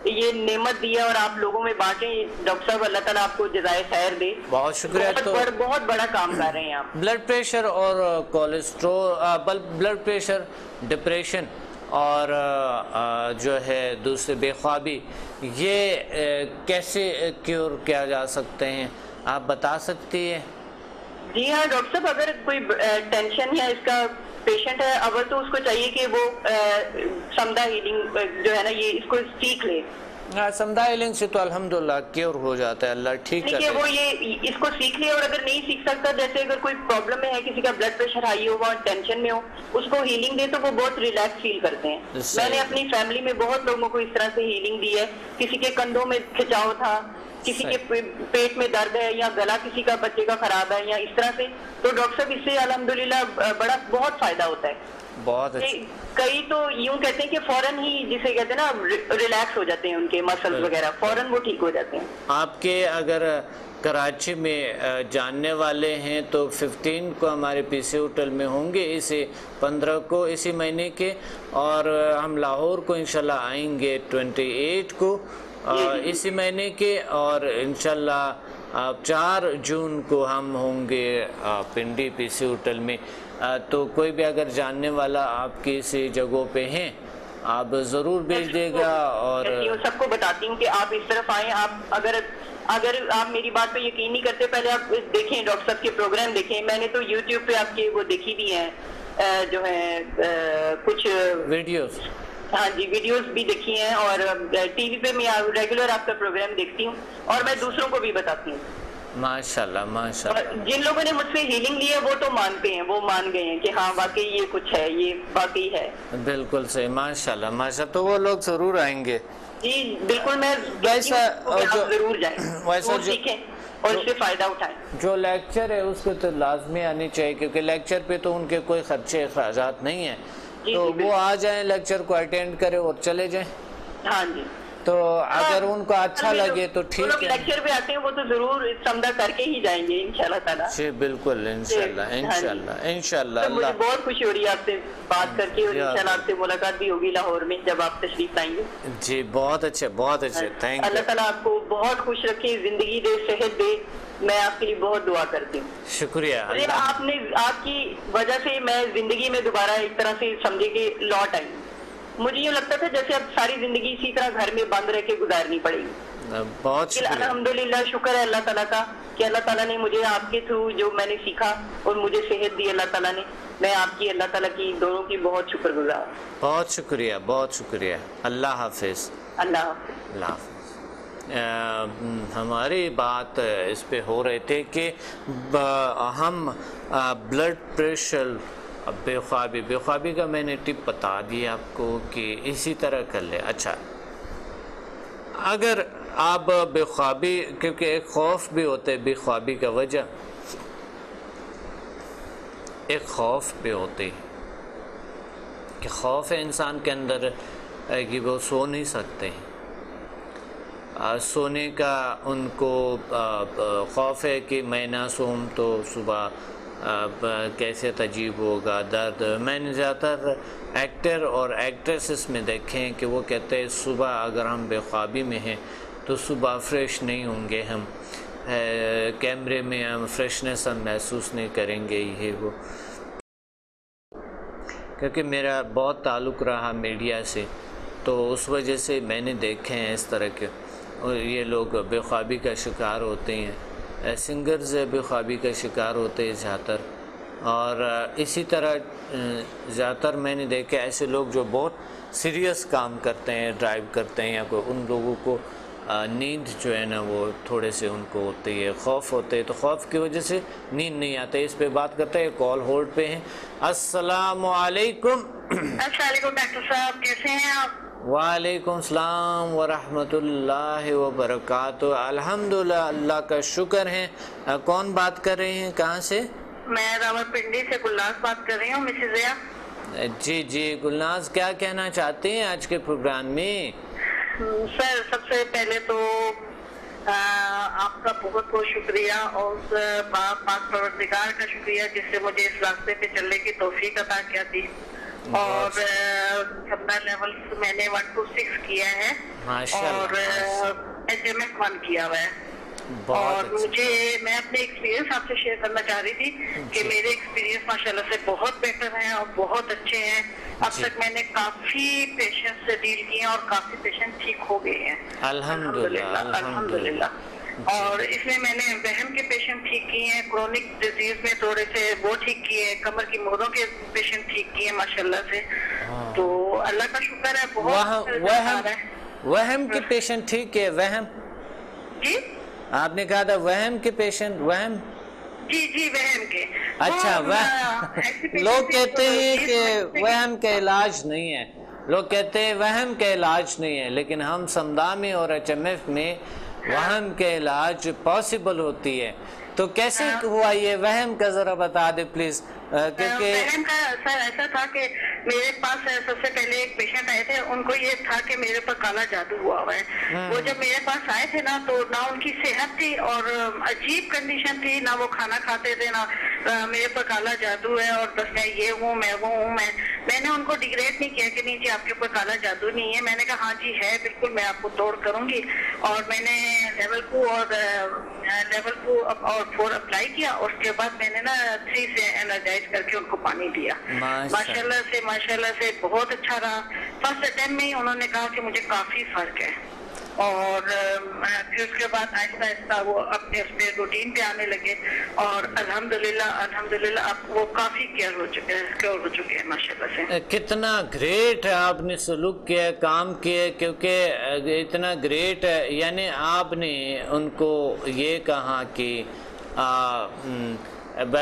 یہ نعمت دی ہے اور آپ لوگوں میں بانٹیں. ڈاکٹر صاحب اللہ تعالیٰ آپ کو جزائے خیر دے. بہت شکریہ. تو بہت بڑا کام کر رہے ہیں آپ. بلڈ پریشر اور کولیسٹرول، بلڈ پریشر، ڈپریشن اور جو ہے دوسرے بے خوابی، یہ کیسے کیور کیا جا سکتے ہیں، آپ بتا سکتی ہیں؟ جی ہاں ڈاکٹر صاحب، اگر کوئی ٹینشن یا اس کا پیشنٹ ہے، اول تو اس کو چاہیے کہ وہ سمدہ ہیلنگ جو ہے نا یہ اس کو سیکھ لے. سمدہ ہیلنگ سے تو الحمدللہ کیور ہو جاتا ہے، اللہ ٹھیک کرے. وہ یہ اس کو سیکھ لے، اور اگر نہیں سیکھ سکتا، جیسے اگر کوئی پرابلم میں ہے، کسی کا بلڈ پریشر ہائی ہو، وہ ٹینشن میں ہو، اس کو ہیلنگ دے تو وہ بہت ریلیکس فیل کرتے ہیں. میں نے اپنی فیملی میں بہت لوگوں کو اس طرح سے ہیلنگ دی ہے. کسی کے کندھوں میں کھچاؤ تھا، کسی کے پیٹ میں درد ہے، یا گلا کسی کا بچے کا خراب ہے، یا اس طرح سے، تو ڈاکٹر صاحب اس سے الحمدللہ بہت فائدہ ہوتا ہے. بہت اچھا. کئی تو یوں کہتے ہیں کہ فوراً ہی جسے کہتے ہیں نا ریلیکس ہو جاتے ہیں، ان کے مسلز وغیرہ فوراً وہ ٹھیک ہو جاتے ہیں. آپ کے اگر کراچی میں جاننے والے ہیں تو 15 کو ہمارے پی سی ہوٹل میں ہوں گے، اسی 15 کو اسی مہینے کے، اور ہم لاہور کو انشاءاللہ آئیں گے 28 کو اسی مہینے کے، اور انشاءاللہ 4 جون کو ہم ہوں گے پنڈی پی سی ہوٹل میں. تو کوئی بھی اگر جاننے والا آپ کی اسی جگہوں پہ ہیں، آپ ضرور بھیج دے گا. اور سب کو بتاتی ہوں کہ آپ اس طرف آئیں. آپ اگر آپ میری بات پہ یقین نہیں کرتے، پہلے آپ دیکھیں ڈاکٹر صاحب کے پروگرام دیکھیں. میں نے تو یوٹیوب پہ آپ کے وہ دیکھی بھی ہیں جو ہے کچھ ویڈیوز، ہاں جی ویڈیوز بھی دیکھی ہیں، اور ٹی وی پہ میں ریگولر آپ کا پروگرام دیکھتی ہوں، اور میں دوسروں کو بھی بتاتی ہوں. ماشاءاللہ ماشاءاللہ. جن لوگوں نے مجھ سے ہیلنگ لی ہے وہ تو مانتے ہیں، وہ مان گئے ہیں کہ ہاں واقعی یہ کچھ ہے، یہ واقعی ہے. بالکل صحیح، ماشاءاللہ ماشاءاللہ. تو وہ لوگ ضرور آئیں گے. جی بالکل، میں ضرور جائیں، ویسا سیکھیں اور اس سے فائدہ اٹھائیں. جو لیکچر ہے اس کو تو لازمی آنی چاہیے، کیونکہ لیکچر پہ تو ان کے کوئی خرچے اخراجات نہیں ہیں. تو وہ آ جائیں، لیکچر کو اٹینڈ کریں اور چلے جائیں. ہاں جی. تو اگر ان کو اچھا لگے تو ٹھیک ہے. لیکچر پہ آتے ہیں وہ تو ضرور سمدہ کر کے ہی جائیں گے انشاءاللہ تعالیٰ. جی بالکل، انشاءاللہ انشاءاللہ انشاءاللہ. مجھے بہت خوشی ہو رہی ہے آپ سے بات کر کے، اور انشاءاللہ آپ سے ملاقات بھی ہوگی لاہور میں جب آپ تشریف لائیں گے. جی بہت اچھے بہت اچھے، تھینک یو. اللہ تعالیٰ آپ کو بہت خوش رکھے، زندگی دے، صحت دے. میں آپ کے لیے بہت دعا کرتی ہوں. شکریہ. آپ کی وجہ سے میں زندگی میں دوبارہ ایک طرح سے سمجھے کہ لوٹ آئی. مجھے یہ لگتا تھا جیسے اب ساری زندگی اسی طرح گھر میں بند رہ کے گزارنی پڑے گی. بہت شکریہ. الحمدللہ شکر ہے اللہ تعالیٰ کا کہ اللہ تعالیٰ نے مجھے آپ کے تھرو جو میں نے سیکھا اور مجھے صحت دی اللہ تعالیٰ نے. میں آپ کی اللہ تعالیٰ کی دونوں کی بہت شکر گزار. بہت شکریہ بہت شکریہ. اللہ حافظ. اللہ حافظ. اللہ حافظ. ہماری بات اس پہ ہو رہے تھے کہ ہم بلڈ پریشر، بے خوابی کا میں نے ٹپ بتا دی آپ کو کہ اسی طرح کر لے. اچھا، اگر آپ بے خوابی، کیونکہ ایک خوف بھی ہوتا ہے بے خوابی کا وجہ، ایک خوف پہ ہوتے کہ خوف ہے انسان کے اندر کہ وہ سو نہیں سکتے، سونے کا ان کو خوف ہے کہ میں نہ سوؤں تو صبح کیسے عجیب ہوگا، درد۔ میں نے زیادہ تر ایکٹر اور ایکٹریسز میں دیکھیں کہ وہ کہتے ہیں صبح اگر ہم بے خوابی میں ہیں تو صبح فریش نہیں ہوں گے، ہم کیمرے میں ہم فریشنس ہم محسوس نہیں کریں گے، یہ وہ۔ کیونکہ میرا بہت تعلق رہا میڈیا سے، تو اس وجہ سے میں نے دیکھے ہیں اس طرح کے یہ لوگ بے خوابی کا شکار ہوتے ہیں، سنگرز بے خوابی کا شکار ہوتے ہیں زیادہ تر، اور اسی طرح زیادہ تر میں نے دیکھا ایسے لوگ جو بہت سیریس کام کرتے ہیں، ڈرائیو کرتے ہیں یا کوئی، ان لوگوں کو نیند جو ہے نا وہ تھوڑے سے ان کو ہوتی ہے، خوف ہوتے ہے، تو خوف کی وجہ سے نیند نہیں آتے۔ اس پہ بات کرتے ہیں، کال ہولڈ پہ ہیں۔ السلام علیکم۔ السلام علیکم ڈاکٹر صاحب، کیسے ہیں آپ؟ وعلیکم السلام ورحمۃ اللہ وبرکاتہ۔ الحمدللہ، اللہ کا شکر ہے۔ کون بات کر رہے ہیں، کہاں سے؟ میں راولپنڈی سے گلناز بات کر رہی ہوں، مسز زیا۔ جی جی گلناز، کیا کہنا چاہتے ہیں آج کے پروگرام میں؟ سر سب سے پہلے تو آپ کا بہت بہت شکریہ، اور پاک پروردگار کا شکریہ جس سے مجھے اس راستے پہ چلنے کی توفیق عطا کیا تھی، اور 17 لیولز میں نے 1 to 6 کیا ہے، اور HMS 1 کیا ہوا ہے۔ اور میں اپنے ایکسپیرینس آپ سے شیئر کرنا چاہ رہی تھی کہ میرے ایکسپیرینس ماشاءاللہ سے بہت بہتر ہیں اور بہت اچھے ہیں۔ اب تک میں نے کافی پیشنٹ سے ڈیل کیے ہیں اور کافی پیشنٹ ٹھیک ہو گئے ہیں، الحمدللہ۔ اور اس میں میں نے وہم کے پیشنٹ ٹھیک کیے ہیں، کرونک ڈیزیز میں تھوڑے سے وہ ٹھیک کیے ہیں، کمر کی موروں کے پیشنٹ ٹھیک کیے ہیں ماشاءاللہ سے، تو اللہ کا شکر ہے۔ بہت وہم کے پیشنٹ ٹھیک ہے؟ وہم؟ جی آپ نے کہا تھا وہم کے پیشنٹ، وہم؟ جی وہم کے۔ اچھا، لوگ کہتے ہیں کہ وہم کا علاج نہیں ہے، لوگ کہتے ہیں وہم کا علاج نہیں ہے، لیکن ہم سمدہ میں اور HMF میں وہم کے علاج پاسبل ہوتی ہے، تو کیسے ہوا یہ وہم کا، ذرا بتا دے پلیز۔ وہم کا سر ایسا تھا کہ میرے پاس سب سے پہلے ایک پیشنٹ آئے تھے، ان کو یہ تھا کہ میرے پر کالا جادو ہوا ہوا ہے۔ وہ جب میرے پاس آئے تھے نا، تو نہ ان کی صحت تھی اور عجیب کنڈیشن تھی، نہ وہ کھانا کھاتے تھے، نہ میرے پر کالا جادو ہے اور بس میں یہ ہوں، میں وہ ہوں۔ میں نے ان کو ڈیگریڈ نہیں کیا کہ نہیں جی آپ کے اوپر کالا جادو نہیں ہے، میں نے کہا ہاں جی ہے بالکل، میں آپ کو توڑ کروں گی، اور میں نے لیول 2 اور 4 اپلائی کیا، اور اس کے بعد میں نے نا 3 سے انرجائز کر کے ان کو پانی دیا۔ ماشاءاللہ سے بہت اچھا رہا۔ فرسٹ اٹیمپٹ میں ہی انہوں نے کہا کہ مجھے کافی فرق ہے، اور پھر اس کے بعد آہستہ آہستہ وہ اپنے اس پہ روٹین پہ آنے لگے، اور الحمدللہ اب وہ کافی کیئر ہو چکے ہیں ماشاءاللہ سے۔ کتنا گریٹ ہے، آپ نے سلوک کیا، کام کیا، کیونکہ اتنا گریٹ ہے، یعنی آپ نے ان کو یہ کہا کہ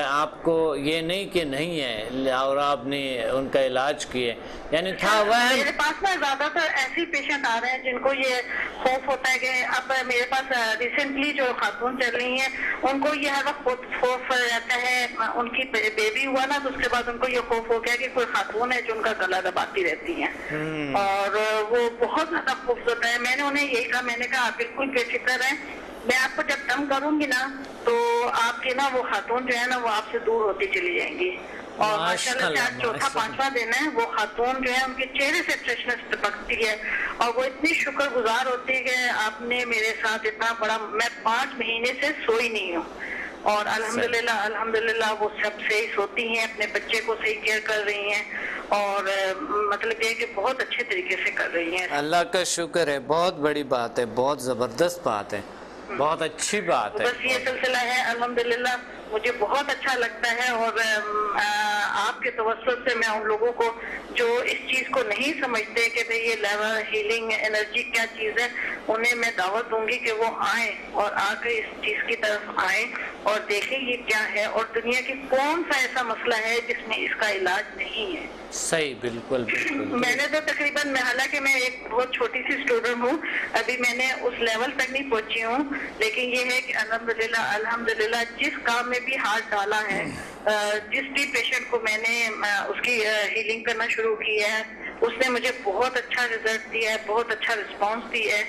آپ کو یہ نہیں کہ نہیں ہے، اور آپ نے ان کا علاج کیا، یعنی تھا وہ۔ میرے پاس نا زیادہ تر ایسے پیشنٹ آ رہے ہیں جن کو یہ خوف ہوتا ہے کہ اب میرے پاس ریسنٹلی جو خاتون چل رہی ہیں ان کو یہ ہر وقت خوف رہتا ہے، ان کی بیبی ہوا نا تو اس کے بعد ان کو یہ خوف ہو گیا کہ کوئی خاتون ہے جو ان کا گلا دباتی رہتی ہیں، اور وہ بہت زیادہ خوفزدہ ہے۔ میں نے انہیں یہی کہا، میں نے کہا آپ بالکل بے فکر ہیں، میں آپ کو جب دم کروں گی نا تو آپ کے نا وہ خاتون جو ہے نا وہ آپ سے دور ہوتی چلی جائیں گی، اور ماشاءاللہ سے آج 4تھا-5واں دن ہے، وہ خاتون جو ہے ان کے چہرے سے فریشنس ٹپکتی ہے، اور وہ اتنی شکر گزار ہوتی ہے کہ آپ نے میرے ساتھ اتنا بڑا، میں 5 مہینے سے سوئی نہیں ہوں، اور الحمدللہ وہ سب صحیح سوتی ہیں، اپنے بچے کو صحیح کیئر کر رہی ہیں، اور مطلب یہ کہ بہت اچھے طریقے سے کر رہی ہیں۔ اللہ کا شکر ہے، بہت بڑی بات ہے، بہت زبردست بات ہے، بہت اچھی بات ہے۔ بس یہ سلسلہ ہے، الحمدللہ مجھے بہت اچھا لگتا ہے، اور آپ کے توسط سے میں ان لوگوں کو جو اس چیز کو نہیں سمجھتے کہ بھئی یہ لیول ہیلنگ انرجی کیا چیز ہے، انہیں میں دعوت دوں گی کہ وہ آئیں اور آ کے اس چیز کی طرف آئیں اور دیکھیں یہ کیا ہے اور دنیا کی کون سا ایسا مسئلہ ہے جس میں اس کا علاج نہیں ہے. صحیح، بالکل بالکل. میں نے تو تقریباً حالانکہ میں ایک بہت چھوٹی سی اسٹوڈنٹ ہوں، ابھی میں نے اس لیول تک نہیں پہنچی ہوں، لیکن یہ ہے کہ الحمدللہ جس کام میں بھی ہاتھ ڈالا ہے، جس بھی پیشنٹ کو میں نے اس کی ہیلنگ کرنا شروع کی ہے، اس نے مجھے بہت اچھا رزلٹ دیا ہے، بہت اچھا رسپانس دیا ہے.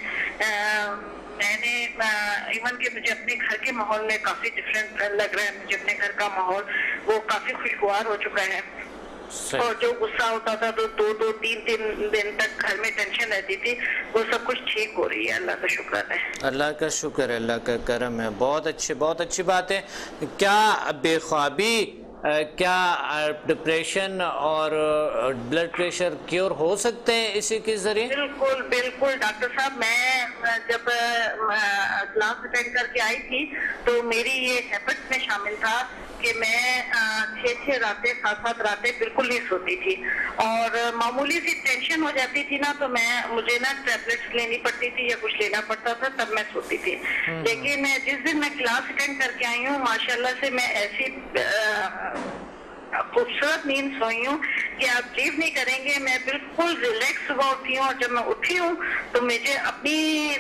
میں نے ایون کہ مجھے اپنے گھر کے ماحول میں کافی ڈفرینٹ لگ رہا ہے، مجھے اپنے گھر کا ماحول وہ کافی خوشگوار ہو چکا ہے. اور جو غصہ ہوتا تھا تو 2-3 دن تک گھر میں ٹینشن رہتی تھی، وہ سب کچھ ٹھیک ہو رہی ہے. اللہ کا شکر ہے، اللہ کا شکر ہے، اللہ کا کرم ہے. بہت اچھی بات ہے. کیا بے خوابی، کیا ڈپریشن اور بلڈ پریشر کیور ہو سکتے ہیں اسی کے ذریعے؟ بالکل بالکل ڈاکٹر صاحب. میں جب کلاس اٹینڈ کر کے آئی تھی تو میری یہ ہیبٹ میں شامل تھا کہ میں 6 راتیں 7 راتیں بالکل نہیں سوتی تھی، اور معمولی سی ٹینشن ہو جاتی تھی نا تو مجھے نا ٹیبلٹس لینی پڑتی تھی یا کچھ لینا پڑتا تھا، تب میں سوتی تھی. لیکن جس دن میں کلاس اٹینڈ کر کے آئی ہوں ماشاءاللہ سے میں ایسی خوبصورت نیند سوئی ہوں کہ آپ بلیو نہیں کریں گے. میں بالکل ریلیکس صبح اٹھی ہوں، اور جب میں اٹھی ہوں تو مجھے اپنی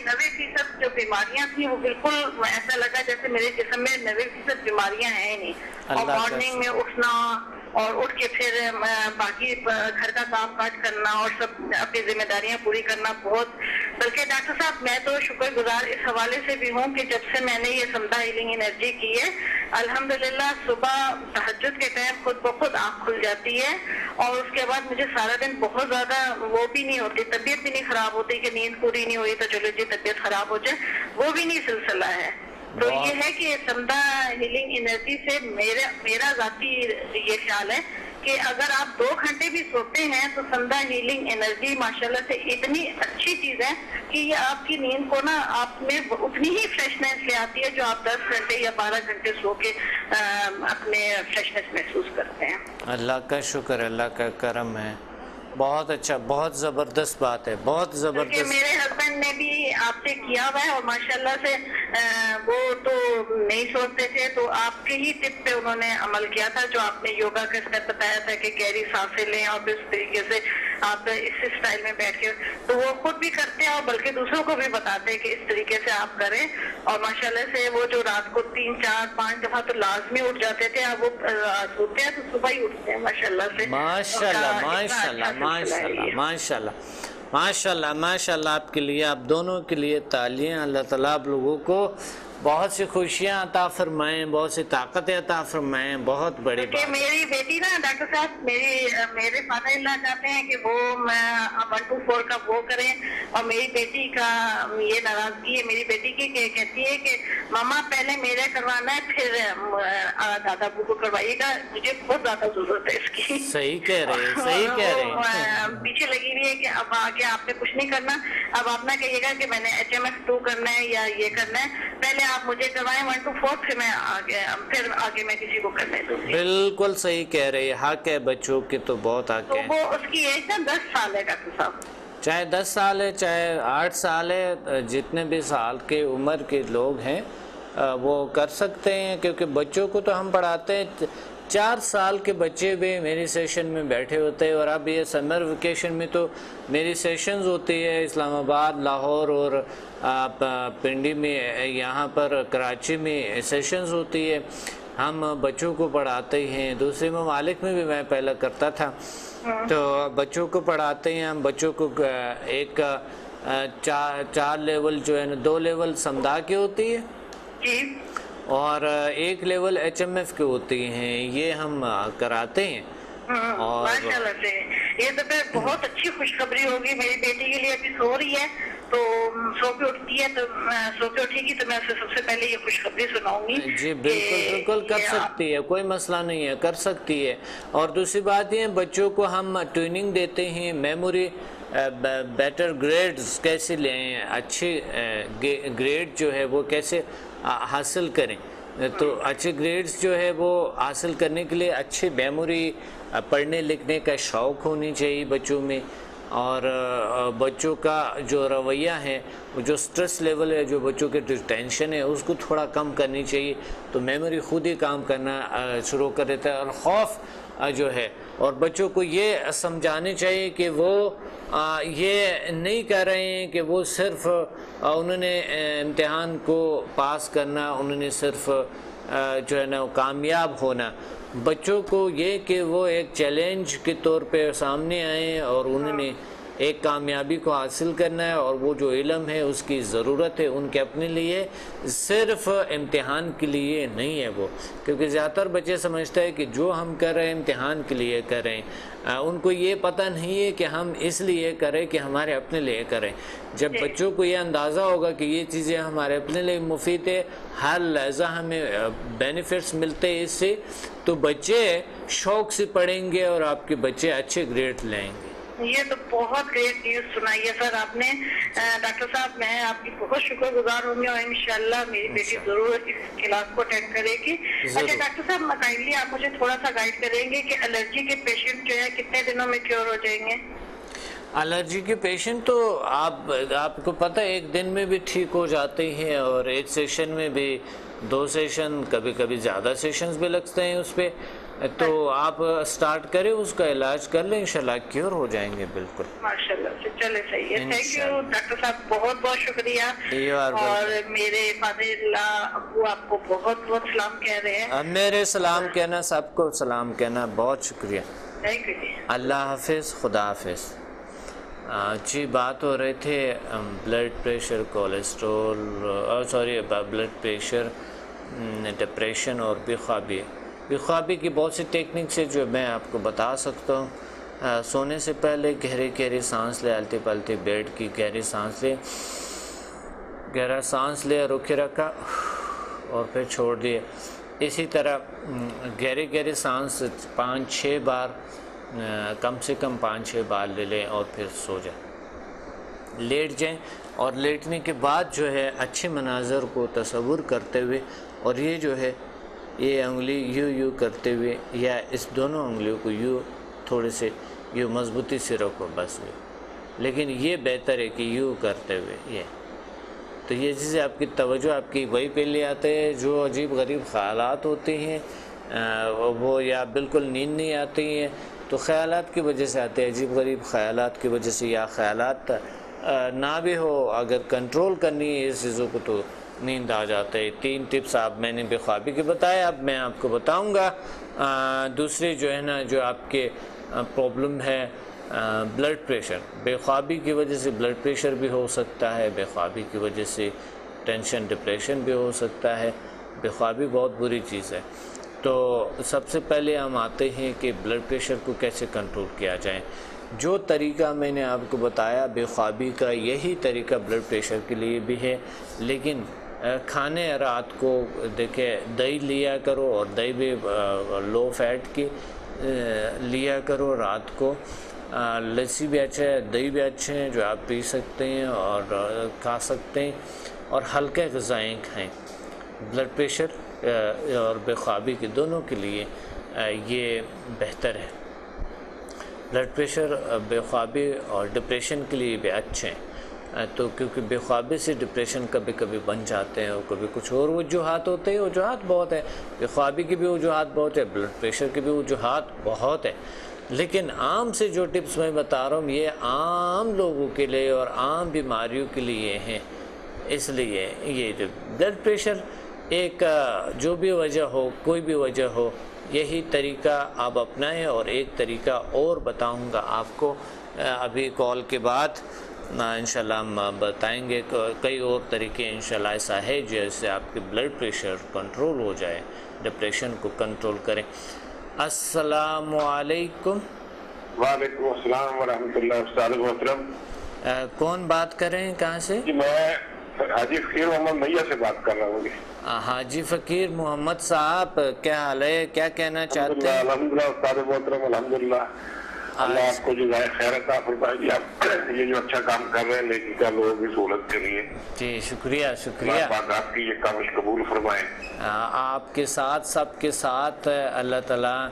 90% جو بیماریاں تھیں وہ بالکل ایسا لگا جیسے میرے جسم میں 90% بیماریاں ہیں ہی نہیں. اور مارننگ میں اٹھنا اور اٹھ کے پھر باقی گھر کا کام کاج کرنا اور سب اپنی ذمہ داریاں پوری کرنا بہت. بلکہ ڈاکٹر صاحب میں تو شکر گزار اس حوالے سے بھی ہوں کہ جب سے میں نے یہ سمدھا ہیلنگ انرجی کی ہے، الحمدللہ صبح تہجد کے ٹائم خود بخود آنکھ کھل جاتی ہے، اور اس کے بعد مجھے سارا دن بہت زیادہ وہ بھی نہیں ہوتی، طبیعت بھی نہیں خراب ہوتی کہ نیند پوری نہیں ہوئی تو چلو جی طبیعت خراب ہو جائے، وہ بھی نہیں سلسلہ ہے. تو یہ ہے کہ سمدھا ہیلنگ انرجی سے میرا ذاتی یہ خیال ہے کہ اگر آپ 2 گھنٹے بھی سوتے ہیں تو سمدھا ہیلنگ انرجی ماشاءاللہ سے اتنی اچھی چیز ہے کہ یہ آپ کی نیند کو نا آپ میں اتنی ہی فریشنس لے آتی ہے جو آپ 10 گھنٹے یا 12 گھنٹے سو کے اپنے فریشنس محسوس کرتے ہیں. اللہ کا شکر ہے، اللہ کا کرم ہے. بہت اچھا، بہت زبردست بات ہے، بہت زبردست. میرے ہسبینڈ نے بھی آپ سے کیا ہوا ہے اور ماشاءاللہ سے وہ تو نہیں سوچتے تھے، تو آپ کے ہی ٹپ پہ انہوں نے عمل کیا تھا جو آپ نے یوگا کا اسٹیپ بتایا تھا کہ گہری سانسیں لیں اور اس طریقے سے آپ اس اسٹائل میں بیٹھ کے، تو وہ خود بھی کرتے ہیں اور بلکہ دوسروں کو بھی بتاتے ہیں کہ اس طریقے سے آپ کریں. اور ماشاءاللہ سے وہ جو رات کو 3 4 5 دفعہ تو لازمی اٹھ جاتے تھے، اب وہ سوتے ہیں تو صبح ہی اٹھتے ہیں ماشاءاللہ سے. ماشاءاللہ آپ کے لیے، آپ دونوں کے لیے تالیاں. اللہ تعالیٰ آپ لوگوں کو بہت سی خوشیاں عطا فرمائیں، بہت سی طاقتیں عطا فرمائیں. بہت بڑی بات. میری بیٹی نا ڈاکٹر صاحب، میرے فادر اللہ چاہتے ہیں کہ وہ 1 to 4 کا وہ کریں، اور میری بیٹی کا یہ ناراضگی ہے میری بیٹی کی کہ کہتی ہے کہ ماما پہلے میرے کروانا ہے پھر دادا ابو کو کروائیے گا، مجھے بہت زیادہ ضرورت ہے اس کی. صحیح کہہ رہے ہیں. پیچھے لگی ہوئی ہے کہ اب آگے آپ نے کچھ نہیں کرنا، اب آپ نہ کہیے گا کہ میں نے HMF 2 کرنا ہے یا یہ کرنا ہے، پہلے آپ مجھے کروائیں 1 to 4 پھر آگے میں کسی کو کرنے دوں گی. بالکل صحیح کہہ رہے ہیں. حق ہے بچوں کی تو بہت حق ہے. وہ اس کی ایج نا 10 سال ہے ڈاکٹر صاحب. چاہے 10 سال ہے چاہے 8 سال ہے، جتنے بھی سال کے عمر کے لوگ ہیں وہ کر سکتے ہیں، کیونکہ بچوں کو تو ہم پڑھاتے ہیں. 4 سال کے بچے بھی میری سیشن میں بیٹھے ہوتے ہیں، اور اب یہ سمر ویکیشن میں تو میری سیشنز ہوتی ہے اسلام آباد، لاہور اور پنڈی میں، یہاں پر کراچی میں سیشنز ہوتی ہے. ہم بچوں کو پڑھاتے ہیں، دوسرے ممالک میں بھی میں پہلے کرتا تھا، تو بچوں کو پڑھاتے ہیں. ہم بچوں کو ایک 4 لیول جو ہے نا، 2 لیول سمدھا کی ہوتی ہے اور 1 لیول HMF کی ہوتی ہیں، یہ ہم کراتے ہیں. اور ماشاءاللہ سے یہ تو پھر بہت اچھی خوشخبری ہوگی. میری بیٹی کے لیے ابھی سو رہی ہے، تو سو کے اٹھتی ہے، تو سو کے اٹھے گی تو میں اسے سب سے پہلے یہ خوشخبری سناؤں گی. جی بالکل کر سکتی ہے، کوئی مسئلہ نہیں ہے، کر سکتی ہے. اور دوسری بات یہ، بچوں کو ہم ٹریننگ دیتے ہیں میموری بیٹر گریڈز کیسے لیں، اچھے گریڈ جو ہے وہ کیسے حاصل کریں. تو اچھے گریڈز جو ہے وہ حاصل کرنے کے لیے اچھے میموری، پڑھنے لکھنے کا شوق ہونی چاہیے بچوں میں. اور بچوں کا جو رویہ ہے، وہ جو سٹریس لیول ہے، جو بچوں کے ٹینشن ہے، اس کو تھوڑا کم کرنی چاہیے، تو میموری خود ہی کام کرنا شروع کر دیتا ہے۔ اور خوف جو ہے، اور بچوں کو یہ سمجھانے چاہیے کہ وہ یہ نہیں کر رہے ہیں کہ وہ صرف انہوں نے امتحان کو پاس کرنا، انہوں نے صرف جو ہے نا کامیاب ہونا۔ بچوں کو یہ کہ وہ ایک چیلنج کے طور پہ سامنے آئیں اور انہوں نے ایک کامیابی کو حاصل کرنا ہے، اور وہ جو علم ہے اس کی ضرورت ہے ان کے اپنے لیے، صرف امتحان کے لیے نہیں ہے وہ، کیونکہ زیادہ تر بچے سمجھتے ہیں کہ جو ہم کر رہے ہیں امتحان کے لیے کر رہے ہیں، ان کو یہ پتہ نہیں ہے کہ ہم اس لیے کریں کہ ہمارے اپنے لیے کریں۔ جب بچوں کو یہ اندازہ ہوگا کہ یہ چیزیں ہمارے اپنے لیے مفید ہے، ہر لحظہ ہمیں بینیفٹس ملتے ہیں اس سے، تو بچے شوق سے پڑھیں گے اور آپ کے بچے اچھے گریڈ لیں گے۔ یہ تو بہت گریٹ نیوز سنائی ہے سر آپ نے۔ ڈاکٹر صاحب میں آپ کی بہت شکر گزار ہوں گی، اور انشاءاللہ میری بیٹی ضرور اس کلاس کو اٹینڈ کرے گی۔ اچھا ڈاکٹر صاحب کائنڈلی آپ مجھے تھوڑا سا گائیڈ کریں گے کہ الرجی کے پیشنٹ جو ہے کتنے دنوں میں کیور ہو جائیں گے؟ الرجی کے پیشنٹ تو آپ کو پتہ ایک دن میں بھی ٹھیک ہو جاتے ہیں، اور ایک سیشن میں بھی 2 سیشن، کبھی کبھی زیادہ سیشنز بھی لگتے ہیں اس پہ، تو آپ سٹارٹ کریں، اس کا علاج کر لیں، انشاءاللہ کیور ہو جائیں گے بالکل۔ ماشاءاللہ چلے صحیح ہے، تھینک یو ڈاکٹر صاحب، بہت بہت شکریہ، اور میرے فادر اللہ ابو آپ کو بہت بہت سلام کہہ رہے ہیں۔ میرے سلام کہنا، سب کو سلام کہنا، بہت شکریہ۔ تھینک یو جی، اللہ حافظ، خدا حافظ۔ جی بات ہو رہے تھے blood pressure, cholesterol, blood pressure, depression اور بے خوابی۔ بے خوابی کی بہت سی ٹیکنکس ہے جو میں آپ کو بتا سکتا ہوں۔ سونے سے پہلے گہری سانس لے، الٹی پلٹی بیٹھ کی گہری سانس لے، گہرا سانس لے، روکے رکھا اور پھر چھوڑ دیے۔ اسی طرح گہری سانس 5-6 بار، کم سے کم 5-6 بار لے لیں اور پھر سو جائیں، لیٹ جائیں، اور لیٹنے کے بعد جو ہے اچھے مناظر کو تصور کرتے ہوئے، اور یہ جو ہے یہ انگلی یوں کرتے ہوئے، یا اس دونوں انگلیوں کو یوں تھوڑے سے یوں مضبوطی سے رکھو بس، لیکن یہ بہتر ہے کہ یوں کرتے ہوئے یہ، تو یہ چیزیں آپ کی توجہ آپ کی وہی پہ لے آتے ہیں۔ جو عجیب غریب خیالات ہوتے ہیں وہ یا بالکل نیند نہیں آتی ہیں، تو خیالات کی وجہ سے آتے ہیں، عجیب غریب خیالات کی وجہ سے، یا خیالات نہ بھی ہو، اگر کنٹرول کرنی ہے اس چیزوں کو تو نیند آ جاتا ہے۔ 3 ٹپس آپ میں نے بے خوابی کے بتائے، اب میں آپ کو بتاؤں گا دوسری جو ہے نا، جو آپ کے پرابلم ہے بلڈ پریشر۔ بے خوابی کی وجہ سے بلڈ پریشر بھی ہو سکتا ہے، بے خوابی کی وجہ سے ٹینشن ڈپریشن بھی ہو سکتا ہے۔ بے خوابی بہت بری چیز ہے۔ تو سب سے پہلے ہم آتے ہیں کہ بلڈ پریشر کو کیسے کنٹرول کیا جائے۔ جو طریقہ میں نے آپ کو بتایا بے خوابی کا، یہی طریقہ بلڈ پریشر کے لیے بھی ہے، لیکن کھانے رات کو دیکھیں دہی لیا کرو، اور دہی بھی لو فیٹ کی لیا کرو رات کو۔ لسی بھی اچھا ہے، دہی بھی اچھے ہیں جو آپ پی سکتے ہیں اور کھا سکتے ہیں، اور ہلکے غذائیں کھائیں۔ بلڈ پریشر اور بے خوابی کے دونوں کے لیے یہ بہتر ہے۔ بلڈ پریشر، بے خوابی اور ڈپریشن کے لیے بھی اچھے ہیں، تو کیونکہ بے خوابی سے ڈپریشن کبھی کبھی بن جاتے ہیں، اور کبھی کچھ اور وجوہات ہوتے ہیں۔ وجوہات بہت ہیں، بے خوابی کی بھی وجوہات بہت ہے، بلڈ پریشر کی بھی وجوہات بہت ہے، لیکن عام سے جو ٹپس میں بتا رہا ہوں یہ عام لوگوں کے لیے اور عام بیماریوں کے لیے ہیں۔ اس لیے یہ جو بلڈ پریشر، ایک جو بھی وجہ ہو، کوئی بھی وجہ ہو، یہی طریقہ آپ اپنائیں، اور ایک طریقہ اور بتاؤں گا آپ کو ابھی کال کے بعد انشاءاللہ ہم بتائیں گے۔ کئی اور طریقے انشاءاللہ ایسا ہے جس سے آپ کے بلڈ پریشر کنٹرول ہو جائے، ڈپریشن کو کنٹرول کریں۔ السلام علیکم۔ وعلیکم السلام ورحمۃ اللہ۔ استاد محترم، کون بات کر رہے ہیں، کہاں سے؟ جی میں حاجی فقیر محمد میاں سے بات کر رہا ہوں۔ حاجی فقیر محمد صاحب، کیا حال ہے، کیا کہنا چاہتے ہیں؟ الحمدللہ استاد محترم، الحمدللہ، اللہ آپ کو جزائے خیر عطا فرمائے جی۔ آپ یہ جو اچھا کام کر رہے ہیں نیکی کا لوگوں کی سہولت کے لیے، جی شکریہ شکریہ، آپ کی یہ کامش قبول فرمائیں۔ آپ کے ساتھ، سب کے ساتھ اللہ تعالیٰ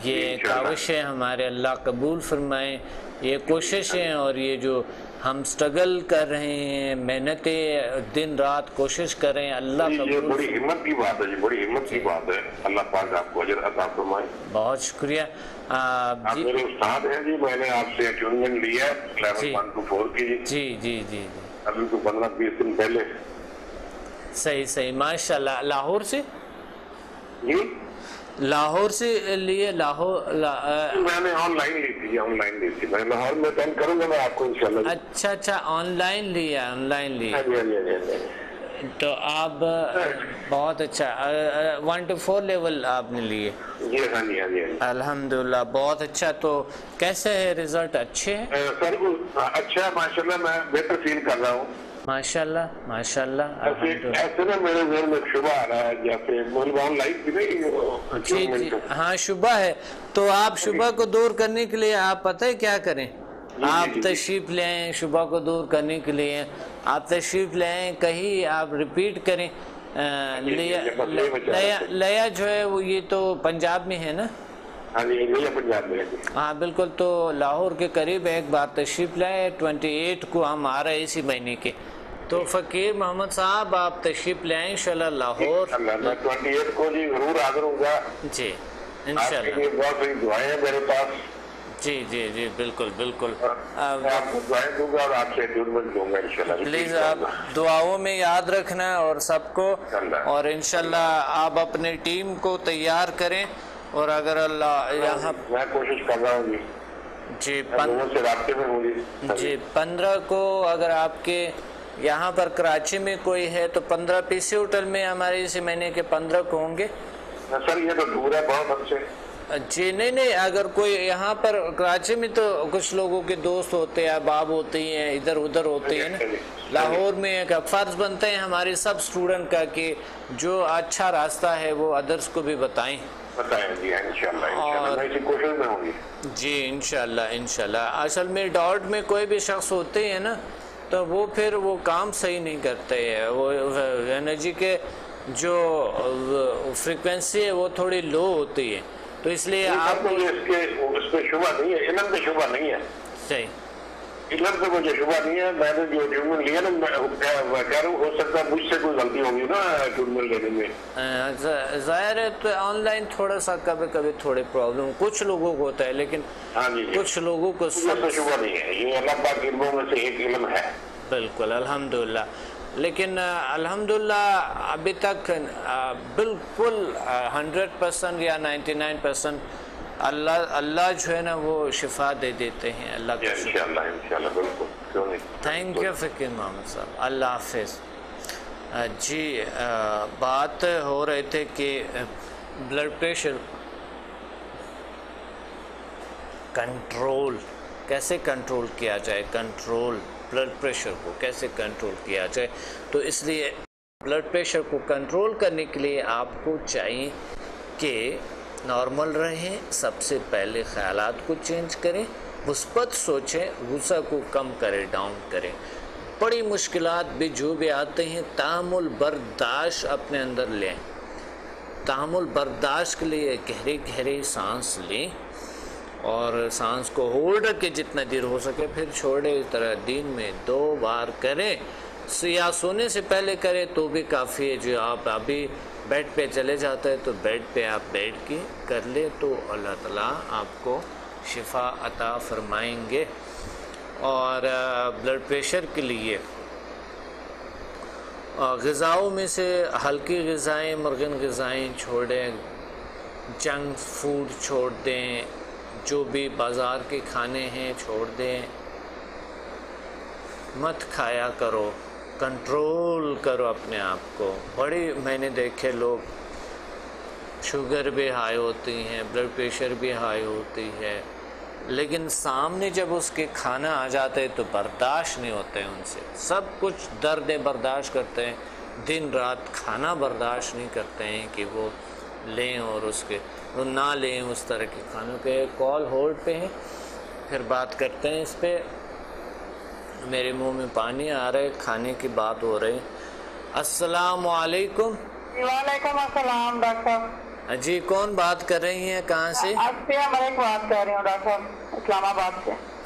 یہ کاوش ہے ہمارے، اللہ قبول فرمائیں۔ یہ کوششیں اور یہ جو ہم سٹرگل کر رہے ہیں، محنتیں، دن رات کوشش کر رہے ہیں، اللہ یہ بڑی ہمت کی بات ہے جی، بڑی ہمت کی بات ہے. اللہ پاک آپ کو اجر عطا فرمائے. بہت شکریہ. آپ میرے استاد ہیں جی، میں نے آپ سے اپائنٹمنٹ لیا ہے لیول 1 to 4 کی. جی جی جی ابھی تو 15-20 دن پہلے. صحیح ماشاء اللہ. لاہور سے؟ جی لاہور سے لیے؟ لاہور میں نے آن لائن لی تھی. میں لاہور میں اٹینڈ کروں گا میں آپ کو انشاءاللہ. اچھا آن لائن لیا. تو آپ بہت اچھا 1 to 4 لیول آپ نے لیے؟ جی ہاں جی. الحمدللہ بہت اچھا. تو کیسے ہے رزلٹ؟ اچھے ہیں سر؟ اچھا ہے ماشاءاللہ، میں بہتر فیل کر رہا ہوں ماشاءاللہ. ایسے نا میرے ذہن میں شبہ آ رہا ہے جیسے آن لائن کی نہیں. جی ہاں شبہ ہے. تو آپ شبہ کو دور کرنے کے لیے آپ پتہ ہے کیا کریں؟ آپ تشریف لے آئیں. شبہ کو دور کرنے کے لیے آپ تشریف لے آئیں، کہیں آپ ریپیٹ کریں. لیا جو ہے وہ یہ تو پنجاب میں ہے نا؟ ہاں بالکل. تو لاہور کے قریب ایک بار تشریف لائے. 28 کو ہم آ رہے اسی مہینے کے. تو فقیر محمد صاحب آپ تشریف لے آئیں انشاءاللہ لاہور. میں 28 کو جی ضرور حاضر ہوں گا. جی انشاءاللہ. بہت سی دعائیں ہیں میرے پاس. جی بالکل. آپ کو دعائیں دوں گا اور آپ سے اپائنٹمنٹ لوں گا انشاءاللہ. پلیز آپ دعاؤں میں یاد رکھنا اور سب کو. اور انشاءاللہ آپ اپنے ٹیم کو تیار کریں. اور اگر اللہ یہاں میں کوشش کر رہا ہوں جی سے رابطے میں ہوں جی 15 کو اگر آپ کے یہاں پر کراچی میں کوئی ہے تو 15 پی سی ہوٹل میں ہمارے اسی مہینے کے 15 کو ہوں گے. سر یہ تو دور ہے بہت ہم سے. جی نہیں اگر کوئی یہاں پر کراچی میں تو کچھ لوگوں کے دوست ہوتے ہیں، احباب ہوتے ہیں، ادھر ادھر ہوتے ہیں نا. لاہور میں ایک فرض بنتا ہے ہمارے سب اسٹوڈنٹ کا کہ جو اچھا راستہ ہے وہ ادرس کو بھی بتائیں. جی انشاءاللہ میں اسی کوشش میں ہوں گی. جی انشاءاللہ. اصل میں ڈاؤٹ میں کوئی بھی شخص ہوتے ہیں نا تو وہ پھر وہ کام صحیح نہیں کرتے ہیں. وہ انرجی کے جو فریکوینسی ہے وہ تھوڑی لو ہوتی ہے. تو اس لیے آپ کو اس پہ شبہ نہیں ہے، علم پہ شبہ نہیں ہے. صحیح علم پہ مجھے شبہ نہیں ہے. میں نے جو ٹریٹمنٹ لیا نا میں کہہ رہا ہوں ہو سکتا ہے مجھ سے کوئی غلطی ہوگی نا ٹریٹمنٹ لینے میں. ظاہر ہے تو آن لائن تھوڑا سا کبھی تھوڑے پرابلم کچھ لوگوں کو ہوتا ہے، لیکن کچھ لوگوں کو شبہ نہیں ہے. یہ اللہ پاک کے علموں میں سے ایک علم ہے. بالکل الحمدللہ. لیکن الحمدللہ ابھی تک بالکل 100% یا 99% اللہ جو ہے نا وہ شفا دے دیتے ہیں. اللہ کا انشاءاللہ بالکل. کیوں نہیں. تھینک یو فقیر محمد صاحب. اللہ حافظ. جی بات ہو رہے تھے کہ بلڈ پریشر کنٹرول کیسے کنٹرول کیا جائے. بلڈ پریشر کو کیسے کنٹرول کیا جائے. تو اس لیے بلڈ پریشر کو کنٹرول کرنے کے لیے آپ کو چاہیے کہ نارمل رہیں. سب سے پہلے خیالات کو چینج کریں، مثبت سوچیں، غصہ کو کم کریں، ڈاؤن کریں. بڑی مشکلات بھی جو بھی آتے ہیں تحمل برداشت اپنے اندر لیں. تحمل برداشت کے لیے گہری سانس لیں اور سانس کو ہولڈ کے جتنا دیر ہو سکے پھر چھوڑے. اس طرح دن میں 2 بار کریں یا سونے سے پہلے کریں تو بھی کافی ہے. جو آپ ابھی بیڈ پہ چلے جاتے ہیں تو بیڈ پہ آپ بیٹھ کے کر لیں تو اللہ تعالیٰ آپ کو شفا عطا فرمائیں گے. اور بلڈ پریشر کے لیے غذاؤں میں سے ہلکی غذائیں، مرغن غذائیں چھوڑیں، جنک فوڈ چھوڑ دیں، جو بھی بازار کے کھانے ہیں چھوڑ دیں، مت کھایا کرو. کنٹرول کرو اپنے آپ کو. میں نے دیکھے لوگ شوگر بھی ہائی ہوتی ہیں، بلڈ پریشر بھی ہائی ہوتی ہے، لیکن سامنے جب اس کے کھانا آ جاتے تو برداشت نہیں ہوتے ان سے. سب کچھ درد برداشت کرتے ہیں، دن رات کھانا برداشت نہیں کرتے ہیں کہ وہ لیں اور اس کے نہ لیں اس طرح کے کھانوں کے. کال ہولڈ پہ ہیں، پھر بات کرتے ہیں اس پہ. میرے منہ میں پانی آ رہا ہے، کھانے کی بات ہو رہی. السلام علیکم. وعلیکم السلام ڈاکٹر صاحب. جی کون بات کر رہی ہیں، کہاں سے؟ بات کر رہی ہوں ڈاکٹر صاحب، اسلام آباد سے.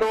2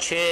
6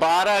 12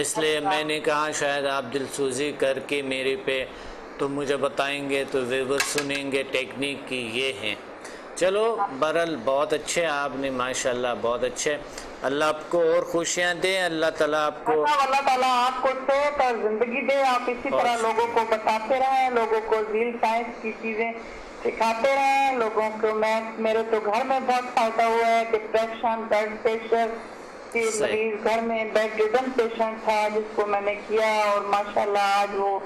اس لیے میں نے کہا شاید آپ دلسوزی کر کے میرے پہ تو مجھے بتائیں گے تو ویور سنیں گے ٹیکنیک کی یہ ہیں. چلو بہرحال بہت اچھے آپ نے ماشاءاللہ بہت اچھے. اللہ آپ کو اور خوشیاں دے. اللہ تعالیٰ آپ کو آپ کو صحت اور زندگی دے. آپ اسی طرح لوگوں کو بتاتے رہیں, لوگوں کو ذیل سائنس کی چیزیں سکھاتے رہیں لوگوں کو. میرے تو گھر میں بہت فائدہ ہوا ہے. ڈپریشن, بلڈ پریشر کی مریض گھر میں بیڈ ریڈن پیشنٹ تھا جس کو میں نے کیا, اور ماشاءاللہ آج وہ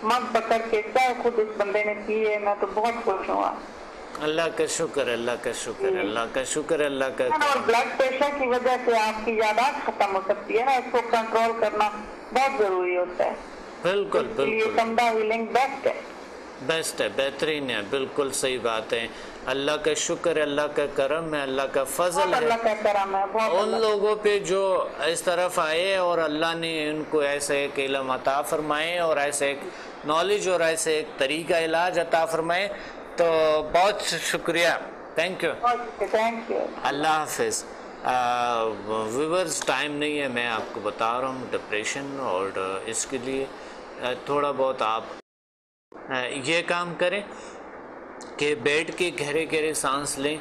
مگ پکڑ کے چائے خود اس بندے نے پی ہے. میں تو بہت خوش ہوں. اللہ کا شکر, اللہ کا شکر, اللہ کا شکر, اللہ کا. اور بلڈ پریشر کی وجہ سے آپ کی یادداشت ختم ہو سکتی ہے نا, اس کو کنٹرول کرنا بہت ضروری ہوتا ہے. بالکل بالکل, کمبا ہیلنگ بیسٹ ہے, بیسٹ ہے, بہترین ہے, بالکل صحیح بات ہے. اللہ کا شکر ہے, اللہ کا کرم ہے, اللہ کا فضل ہے, اللہ کا کرم ہے ان لوگوں پہ جو اس طرف آئے اور اللہ نے ان کو ایسے ایک علم عطا فرمائے اور ایسے ایک نالج اور ایسے ایک طریقہ علاج عطا فرمائے. تو بہت شکریہ, تھینک یو, اللہ حافظ. ویورز ٹائم نہیں ہے, میں آپ کو بتا رہا ہوں ڈپریشن, اور اس کے لیے تھوڑا بہت آپ یہ کام کریں کہ بیٹھ کے گہرے گہرے سانس لیں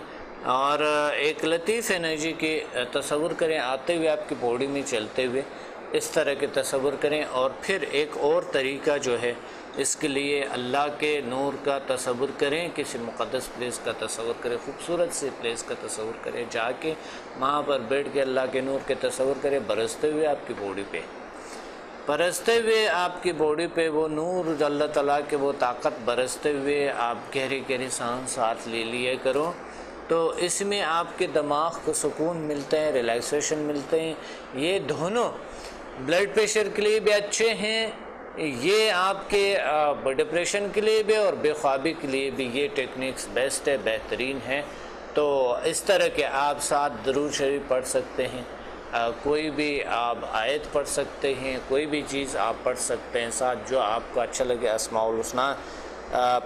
اور ایک لطیف انرجی کی تصور کریں آتے ہوئے آپ کی باڈی میں چلتے ہوئے, اس طرح کے تصور کریں. اور پھر ایک اور طریقہ جو ہے اس کے لیے اللہ کے نور کا تصور کریں, کسی مقدس پلیس کا تصور کریں, خوبصورت سے پلیس کا تصور کریں, جا کے وہاں پر بیٹھ کے اللہ کے نور کے تصور کریں برستے ہوئے آپ کی باڈی پہ, برستے ہوئے آپ کی باڈی پہ وہ نور اللہ تعالیٰ کے وہ طاقت برستے ہوئے آپ گہری گہری سانس ساتھ لے لیا کرو. تو اس میں آپ کے دماغ کو سکون ملتا ہے, ریلیکسیشن ملتے ہیں. یہ دونوں بلڈ پریشر کے لیے بھی اچھے ہیں, یہ آپ کے ڈپریشن کے لیے بھی اور بے خوابی کے لیے بھی یہ ٹیکنیکس بیسٹ ہے, بہترین ہے. تو اس طرح کے آپ ساتھ درود شریف پڑھ سکتے ہیں, کوئی بھی آپ آیت پڑھ سکتے ہیں, کوئی بھی چیز آپ پڑھ سکتے ہیں ساتھ جو آپ کو اچھا لگے. اسماء الحسنی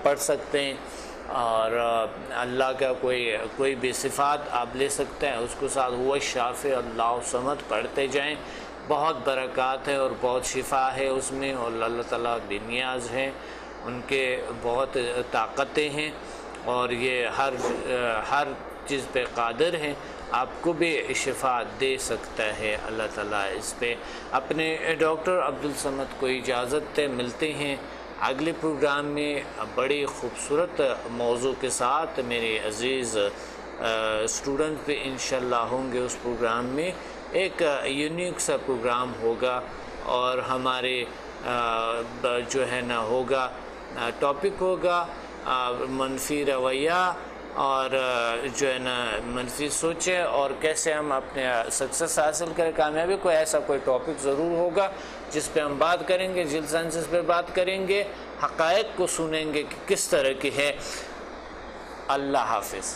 پڑھ سکتے ہیں, اور اللہ کا کوئی بھی صفات آپ لے سکتے ہیں, اس کو ساتھ هو الشافی اللہ الصمد پڑھتے جائیں. بہت برکات ہے اور بہت شفا ہے اس میں, اور اللہ تعالیٰ بے نیاز ہیں, ان کے بہت طاقتیں ہیں, اور یہ ہر چیز پہ قادر ہیں. آپ کو بھی شفا دے سکتا ہے اللہ تعالیٰ اس پہ. اپنے ڈاکٹر عبدالصمد کو اجازت ہے, ملتے ہیں اگلے پروگرام میں بڑی خوبصورت موضوع کے ساتھ. میرے عزیز اسٹوڈنٹ بھی انشاءاللہ ہوں گے اس پروگرام میں. ایک یونیک سا پروگرام ہوگا, اور ہمارے جو ہے نا ہوگا ٹاپک ہوگا منفی رویہ اور جو ہے نا منفی سوچیں اور کیسے ہم اپنے سکسیس حاصل کریں, کامیابی. کوئی ایسا کوئی ٹاپک ضرور ہوگا جس پہ ہم بات کریں گے, جل سائنسز پہ بات کریں گے, حقائق کو سنیں گے کہ کس طرح کی ہے. اللہ حافظ.